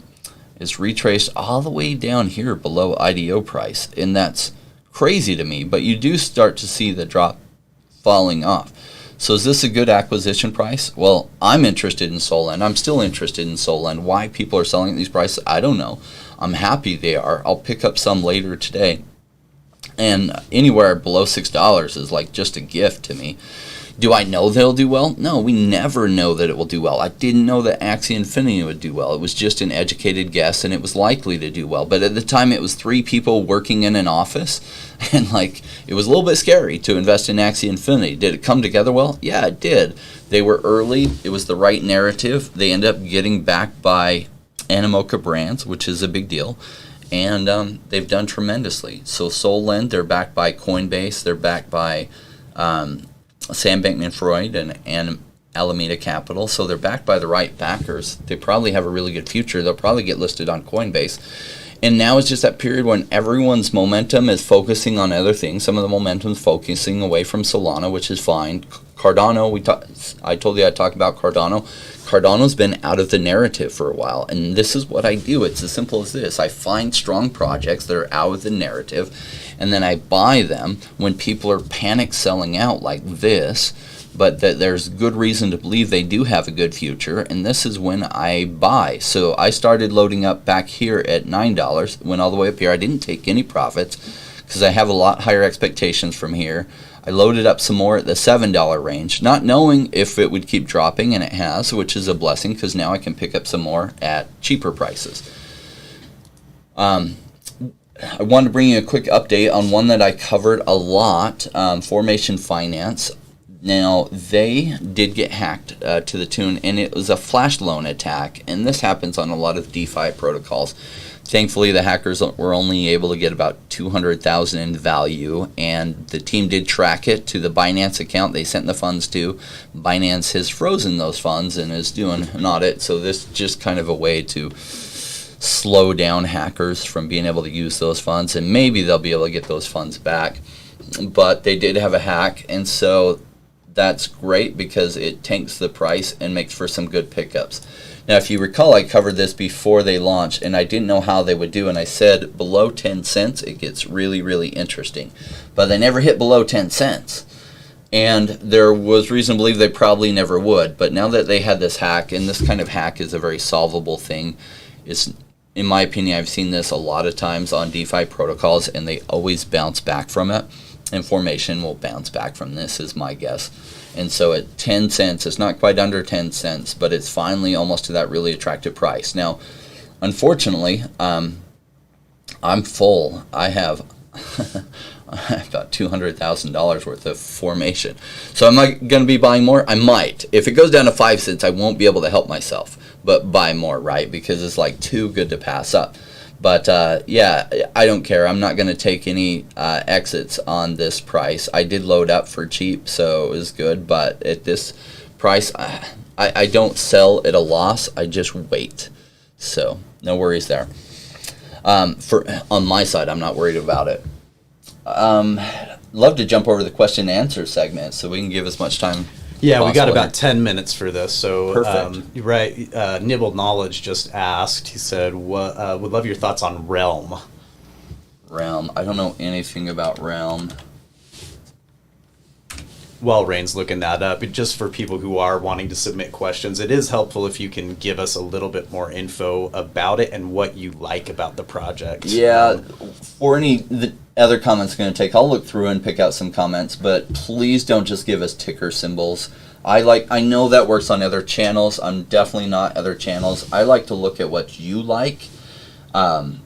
It's retraced all the way down here below IDO price. And that's crazy to me. But you do start to see the drop falling off. So is this a good acquisition price? Well, I'm interested in Solana. I'm still interested in Solana. Why people are selling at these prices, I don't know. I'm happy they are. I'll pick up some later today. And anywhere below $6 is like just a gift to me. Do I know they'll do well? No, we never know that it will do well. I didn't know that Axie Infinity would do well. It was just an educated guess, and it was likely to do well. But at the time, it was 3 people working in an office, and like it was a little bit scary to invest in Axie Infinity. Did it come together well? Yeah, it did. They were early. It was the right narrative. They ended up getting backed by Animoca Brands, which is a big deal. and they've done tremendously. So Solend, they're backed by Coinbase, they're backed by Sam Bankman-Fried and Alameda Capital, so they're backed by the right backers. They probably have a really good future. They'll probably get listed on Coinbase. And now is just that period when everyone's momentum is focusing on other things. Some of the momentum's focusing away from Solana, which is fine. Cardano, I told you I'd talk about Cardano. Cardano's been out of the narrative for a while, and this is what I do. It's as simple as this. I find strong projects that are out of the narrative, and then I buy them when people are panic selling out like this, but that there's good reason to believe they do have a good future, and this is when I buy. So I started loading up back here at $9, went all the way up here. I didn't take any profits because I have a lot higher expectations from here. I loaded up some more at the $7 range, not knowing if it would keep dropping, and it has, which is a blessing because now I can pick up some more at cheaper prices. I wanted to bring you a quick update on one that I covered a lot, Formation Finance. Now, they did get hacked to the tune, and it was a flash loan attack, and this happens on a lot of DeFi protocols. Thankfully, the hackers were only able to get about $200,000 in value, and the team did track it to the Binance account they sent the funds to. Binance has frozen those funds and is doing an audit, so this is just kind of a way to slow down hackers from being able to use those funds, and maybe they'll be able to get those funds back. But they did have a hack, and so that's great because it tanks the price and makes for some good pickups. Now, if you recall, I covered this before they launched, and I didn't know how they would do, and I said below 10 cents, it gets really, really interesting. But they never hit below 10 cents. And there was reason to believe they probably never would. But now that they had this hack, and this kind of hack is a very solvable thing, it's, in my opinion, I've seen this a lot of times on DeFi protocols, and they always bounce back from it. And Formation will bounce back from this, is my guess. And so at 10 cents, it's not quite under 10 cents, but it's finally almost to that really attractive price. Now, unfortunately, I'm full. I have about $200,000 worth of Formation. So am I going to be buying more? I might. If it goes down to 5 cents, I won't be able to help myself, but buy more, right? Because it's like too good to pass up. But yeah, I don't care. I'm not going to take any exits on this price. I did load up for cheap, so it was good. But at this price, I don't sell at a loss. I just wait. So no worries there. On my side, I'm not worried about it. Love to jump over to the question and answer segment so we can give as much time. Yeah, we got about 10 minutes for this. So, perfect. Right, Nibbled Knowledge just asked, he said, would love your thoughts on Realm. Realm. I don't know anything about Realm. While Rain's looking that up, just for people who are wanting to submit questions, it is helpful if you can give us a little bit more info about it and what you like about the project. Yeah, for the other comments going to take, I'll look through and pick out some comments, but please don't just give us ticker symbols. I know that works on other channels. I'm definitely not other channels. I like to look at what you like. I'm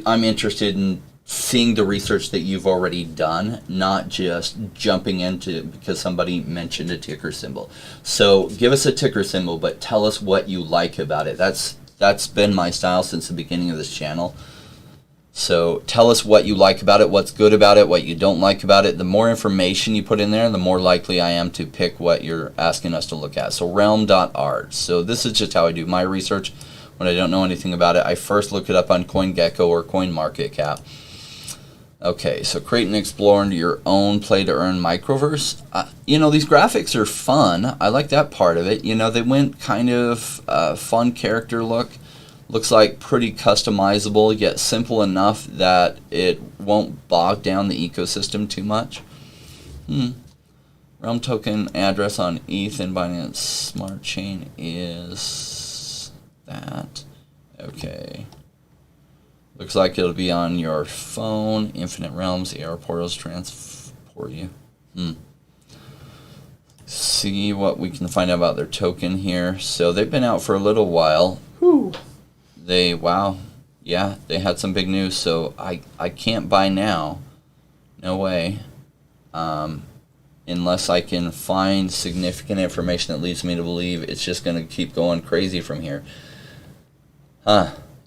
interested in seeing the research that you've already done, not just jumping into because somebody mentioned a ticker symbol. So give us a ticker symbol, but tell us what you like about it. That's been my style since the beginning of this channel. So tell us what you like about it, what's good about it, what you don't like about it. The more information you put in there, the more likely I am to pick what you're asking us to look at. So realm.art. So this is just how I do my research when I don't know anything about it. I first look it up on CoinGecko or CoinMarketCap. Okay, so create and explore into your own play-to-earn microverse. These graphics are fun. I like that part of it. They went kind of fun character look. Looks like pretty customizable, yet simple enough that it won't bog down the ecosystem too much. Realm token address on ETH and Binance Smart Chain is that. Okay. Looks like it'll be on your phone. Infinite Realms, AR portals transport you. See what we can find out about their token here. So they've been out for a little while. Whew. They had some big news. So I can't buy now. No way. Unless I can find significant information that leads me to believe it's just going to keep going crazy from here.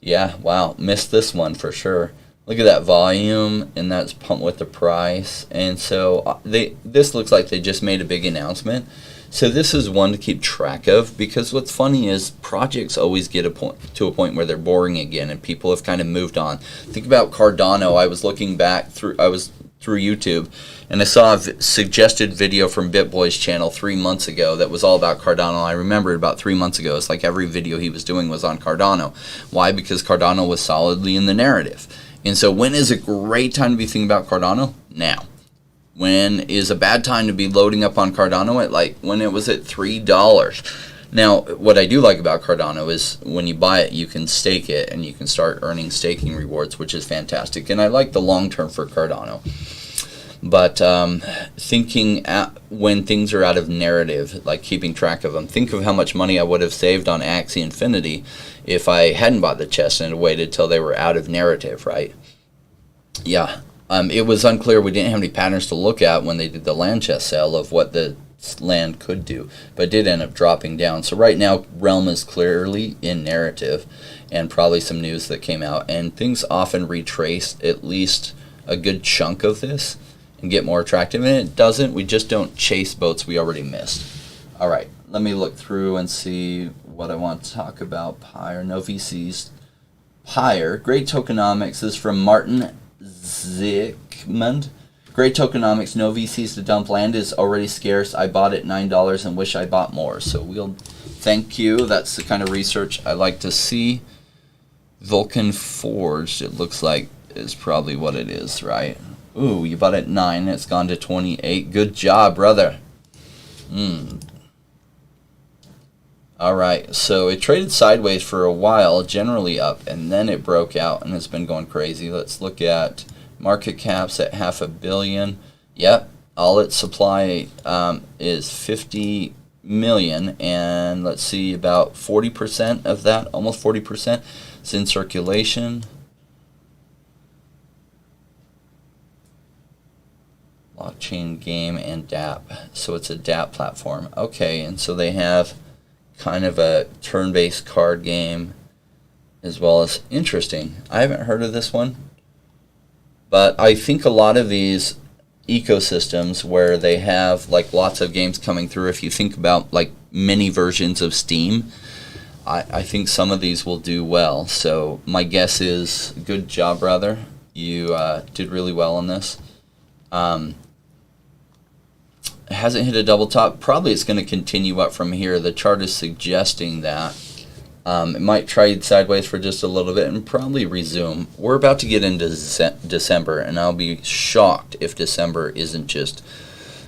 Yeah, wow, missed this one for sure. Look at that volume, and that's pumped with the price. And so this looks like they just made a big announcement. So this is one to keep track of, because what's funny is projects always get to a point where they're boring again, and people have kind of moved on. Think about Cardano. I was looking back through YouTube, and I saw a suggested video from BitBoy's channel 3 months ago that was all about Cardano. I remember it about 3 months ago. It's like every video he was doing was on Cardano. Why? Because Cardano was solidly in the narrative. And so when is a great time to be thinking about Cardano? Now. When is a bad time to be loading up on Cardano? When it was at $3. Now, what I do like about Cardano is when you buy it, you can stake it, and you can start earning staking rewards, which is fantastic. And I like the long term for Cardano. But thinking when things are out of narrative, like keeping track of them, think of how much money I would have saved on Axie Infinity if I hadn't bought the chest and waited till they were out of narrative, right? Yeah. It was unclear. We didn't have any patterns to look at when they did the land chest sale of what the land could do, but it did end up dropping down. So right now, Realm is clearly in narrative, and probably some news that came out, and things often retrace at least a good chunk of this and get more attractive, and it doesn't. We just don't chase boats we already missed. All right, let me look through and see what I want to talk about. Pyre, no VCs. Pyre, great tokenomics is from Martin Zickmund. Great tokenomics, no VCs to dump. Land is already scarce. I bought it $9 and wish I bought more. So we'll thank you. That's the kind of research I like to see. Vulcan Forged, it looks like, is probably what it is, right? Ooh, you bought it at 9. It's gone to 28. Good job, brother. All right, so it traded sideways for a while, generally up, and then it broke out and it's been going crazy. Let's look at market caps at $500 million. Yep, all its supply is 50 million, and let's see, about 40% of that, almost 40%, is in circulation. Blockchain game and DApp. So it's a DApp platform. Okay, and so they have kind of a turn-based card game as well as interesting. I haven't heard of this one, but I think a lot of these ecosystems where they have like lots of games coming through, if you think about like mini versions of Steam, I think some of these will do well. So my guess is good job, brother. You did really well on this. It hasn't hit a double top. Probably it's going to continue up from here. The chart is suggesting that. It might trade sideways for just a little bit and probably resume. We're about to get into December, and I'll be shocked if December isn't just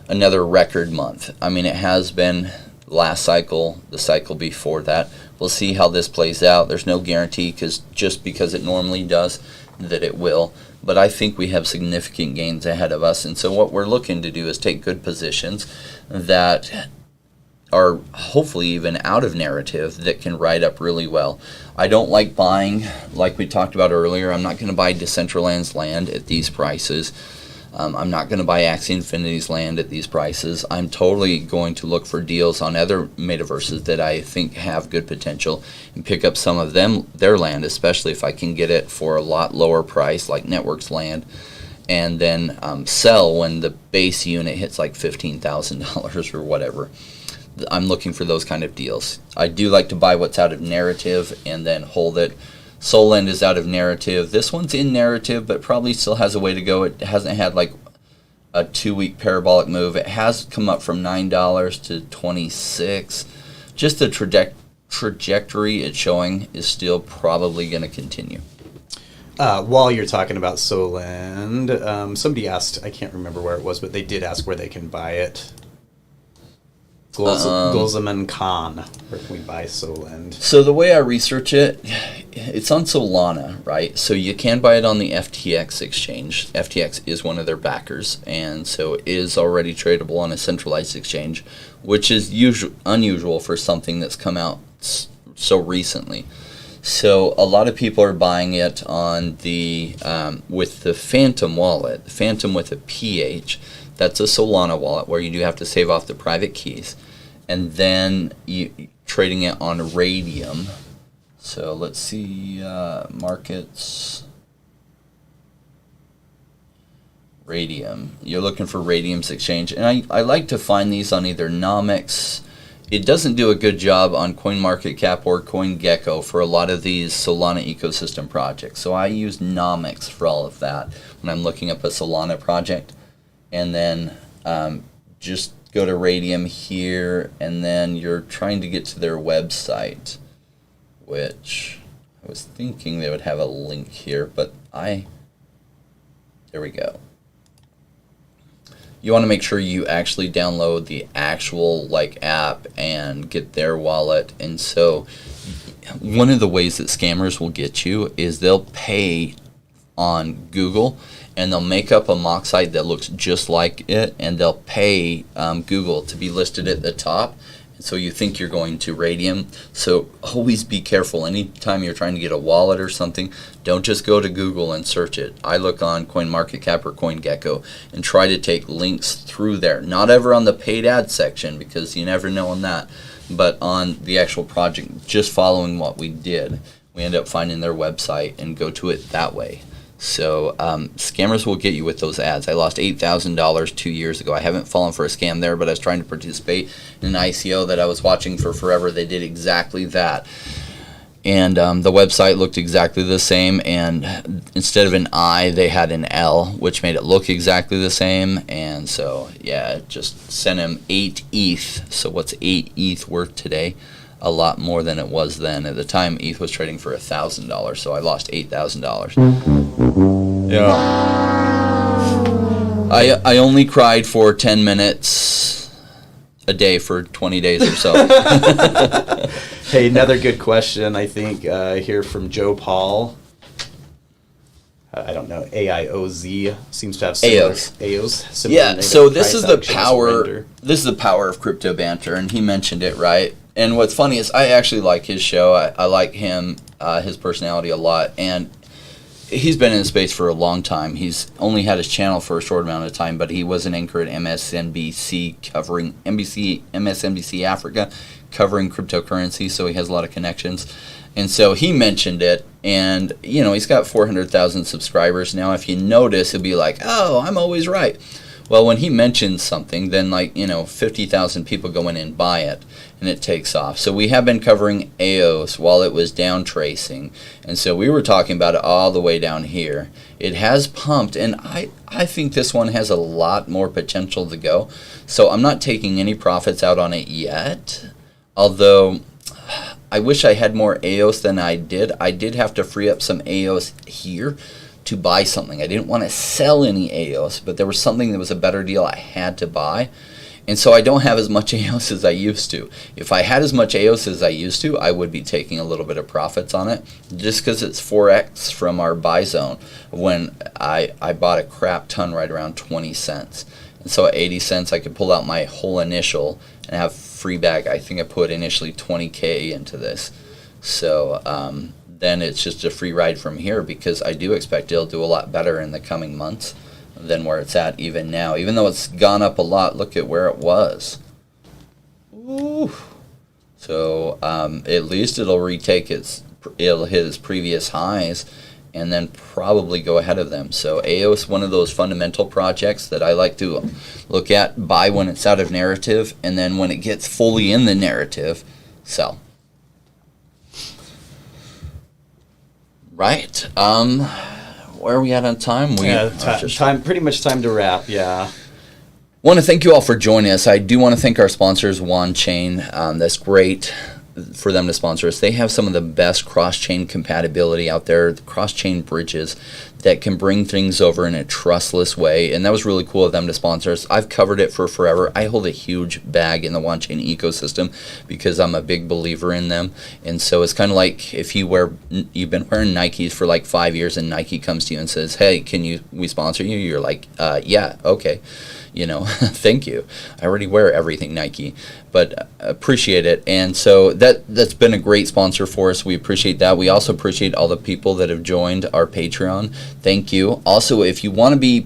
another record month. I mean, it has been last cycle, the cycle before that. We'll see how this plays out. There's no guarantee just because it normally does that it will. But I think we have significant gains ahead of us. And so what we're looking to do is take good positions that are hopefully even out of narrative that can ride up really well. I don't like buying, like we talked about earlier, I'm not going to buy Decentraland's land at these prices. I'm not going to buy Axie Infinity's land at these prices. I'm totally going to look for deals on other metaverses that I think have good potential and pick up some of their land, especially if I can get it for a lot lower price, like Network's land, and then sell when the base unit hits like $15,000 or whatever. I'm looking for those kind of deals. I do like to buy what's out of narrative and then hold it. Solana is out of narrative. This one's in narrative, but probably still has a way to go. It hasn't had like a 2-week parabolic move. It has come up from $9 to $26. Just the trajectory it's showing is still probably going to continue. While you're talking about Solana, somebody asked, I can't remember where it was, but they did ask where they can buy it. Gulzaman Khan, where can we buy Solana? So the way I research it, it's on Solana, right? So you can buy it on the FTX exchange. FTX is one of their backers, and so it is already tradable on a centralized exchange, which is unusual for something that's come out so recently. So a lot of people are buying it on the with the Phantom wallet, Phantom with a PH. That's a Solana wallet where you do have to save off the private keys, and then you trading it on Radium. So let's see, markets. Radium. You're looking for Radium's exchange. And I like to find these on either Nomics. It doesn't do a good job on CoinMarketCap or CoinGecko for a lot of these Solana ecosystem projects. So I use Nomics for all of that when I'm looking up a Solana project. And then just go to Radium here, and then you're trying to get to their website, which I was thinking they would have a link here, but there we go. You want to make sure you actually download the actual app and get their wallet. And so one of the ways that scammers will get you is they'll pay on Google, and they'll make up a mock site that looks just like it, and they'll pay Google to be listed at the top. So you think you're going to Radium. So always be careful. Anytime you're trying to get a wallet or something, don't just go to Google and search it. I look on CoinMarketCap or CoinGecko and try to take links through there. Not ever on the paid ad section, because you never know on that, but on the actual project, just following what we did. We end up finding their website and go to it that way. So scammers will get you with those ads. I lost $8,000 2 years ago. I haven't fallen for a scam there, but I was trying to participate in an ICO that I was watching for forever. They did exactly that. And the website looked exactly the same, and instead of an I, they had an L, which made it look exactly the same. And so, yeah, it just sent him 8 ETH. So what's 8 ETH worth today? A lot more than it was then. At the time, ETH was trading for $1,000, so I lost $8,000. Yeah. I only cried for 10 minutes a day for 20 days or so. Hey, another good question, I think, here from Joe Paul. I don't know, AIOZ seems to have similar AOS. Yeah, so this is the power. This is the power of crypto banter, and he mentioned it, right? And what's funny is I actually like his show. I like him, his personality a lot, and he's been in the space for a long time. He's only had his channel for a short amount of time, but he was an anchor at MSNBC covering MSNBC Africa, covering cryptocurrency, so he has a lot of connections. And so he mentioned it, and he's got 400,000 subscribers now. If you notice, he'll be like, "Oh, I'm always right." Well, when he mentions something, then 50,000 people go in and buy it, and it takes off. So we have been covering AOS while it was down tracing, and so we were talking about it all the way down here. It has pumped, and I think this one has a lot more potential to go. So I'm not taking any profits out on it yet, although I wish I had more AOS than I did. I did have to free up some AOS here to buy something. I didn't want to sell any AOS, but there was something that was a better deal I had to buy. And so I don't have as much AOS as I used to. If I had as much AOS as I used to, I would be taking a little bit of profits on it, just because it's 4x from our buy zone when I bought a crap ton right around 20 cents. And so at 80 cents, I could pull out my whole initial and have free bag. I think I put initially 20K into this. So then it's just a free ride from here, because I do expect it'll do a lot better in the coming months than where it's at even now. Even though it's gone up a lot, look at where it was. Ooh. So at least it'll hit its previous highs and then probably go ahead of them. So AOS, one of those fundamental projects that I like to look at, buy when it's out of narrative, and then when it gets fully in the narrative, sell. Right. Where are we at on time? Pretty much time to wrap, yeah. Want to thank you all for joining us. I do want to thank our sponsors, WanChain. That's great for them to sponsor us. They have some of the best cross-chain compatibility out there, the cross-chain bridges that can bring things over in a trustless way, and that was really cool of them to sponsor us. I've covered it for forever. I hold a huge bag in the WanChain ecosystem because I'm a big believer in them, and so it's kind of like if you've been wearing Nikes for 5 years, and Nike comes to you and says, "Hey, we sponsor you?" You're like, "Yeah, okay." Thank you. I already wear everything Nike, but appreciate it. And so that's been a great sponsor for us. We appreciate that. We also appreciate all the people that have joined our Patreon. Thank you. Also, if you want to be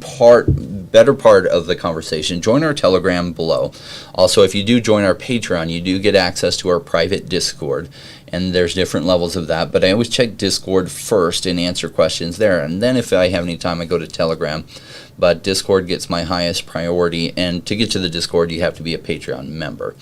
better part of the conversation, join our Telegram below. Also, if you do join our Patreon, you do get access to our private Discord, and there's different levels of that, but I always check Discord first and answer questions there, and then if I have any time, I go to Telegram. But Discord gets my highest priority, and to get to the Discord, you have to be a Patreon member.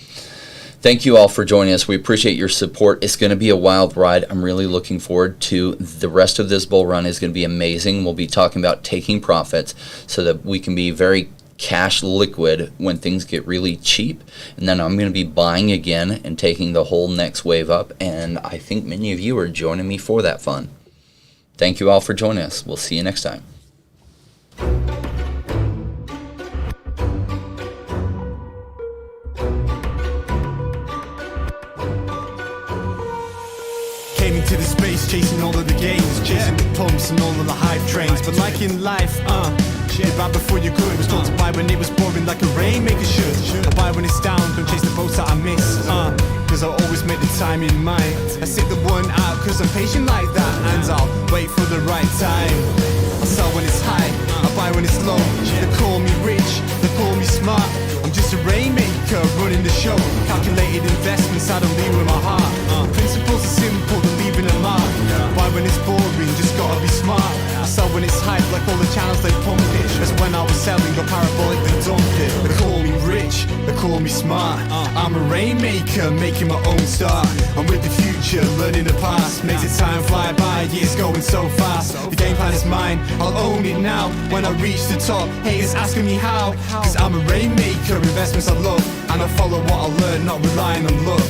Thank you all for joining us. We appreciate your support. It's going to be a wild ride. I'm really looking forward to the rest of this bull run. Is going to be amazing. We'll be talking about taking profits so that we can be very cash liquid when things get really cheap. And then I'm going to be buying again and taking the whole next wave up. And I think many of you are joining me for that fun. Thank you all for joining us. We'll see you next time. Came into the space chasing all of the gains, chasing the pumps and all of the hype trains. But like in life, right before you could, was told to buy when it was boring like a rainmaker should. I buy when it's down, don't chase the boats that I miss, cause I always make the time in mind. I sit the one out cause I'm patient like that, and I'll wait for the right time. I sell when it's high, I buy when it's low. They call me rich, they call me smart. I'm just a rainmaker running the show. Calculated investments, I don't lead with my heart. Principles are simple, they're leaving a mark. Buy when it's boring, just gotta be smart. I sell when it's hype, like all the channels they pump it. That's when I was selling, got parabolic, they dumped it. They call me rich, they call me smart. I'm a rainmaker, making my own start. I'm with the future, learning the past. Makes it time fly by, years going so fast. The game plan is mine, I'll own it now. When I reach the top, haters asking me how. Cause I'm a rainmaker, investments I love. And I follow what I learn, not relying on luck.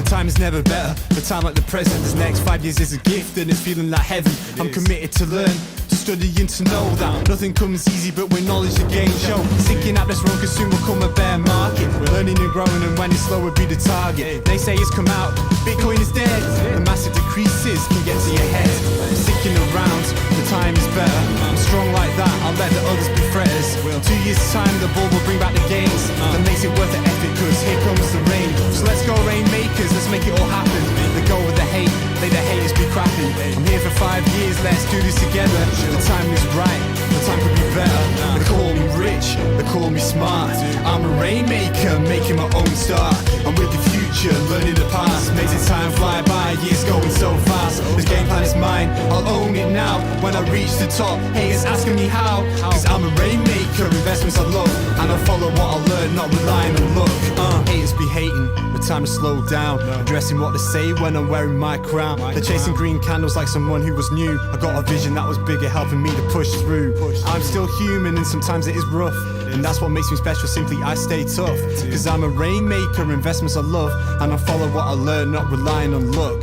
The time is never better, the time like the present. This next 5 years is a gift and it's feeling like heaven. I'm committed to learn, to study and to know that nothing comes easy but with knowledge the game show. Sinking at this wrong, cause soon will come a bear market. Learning and growing, and when it's slow will be the target. They say it's come out, Bitcoin is dead. The massive decreases can get to your head. I'm sticking around, the time is better. I'm strong like that, I'll let the others be fretters. 2 years time, the bull will bring back the gains. That makes it worth the effort, cause here comes the rain. So let's go rainmakers, let's make it all happen. Let go of the hate, let the haters be crappy. I'm here for 5 years, let's do this together. The time is right, the time could be better. They call me rich, they call me smart. I'm a rainmaker, making my own start. I'm with the future, learning the past. Makes it time fly by, years going so fast. This game plan is mine, I'll own it now. When I reach the top, haters asking me how. Cause I'm a rainmaker, investments I love. And I follow what I learn, not relying on luck. Haters be hating, but time to slow down. Addressing what they say when I'm wearing my crown. They're chasing green candles like someone who was new. I got a vision that was bigger, helping me to push through. I'm still human and sometimes it is rough, and that's what makes me special, simply I stay tough. Cause I'm a rainmaker, investments I love. And I follow what I learn, not relying on luck.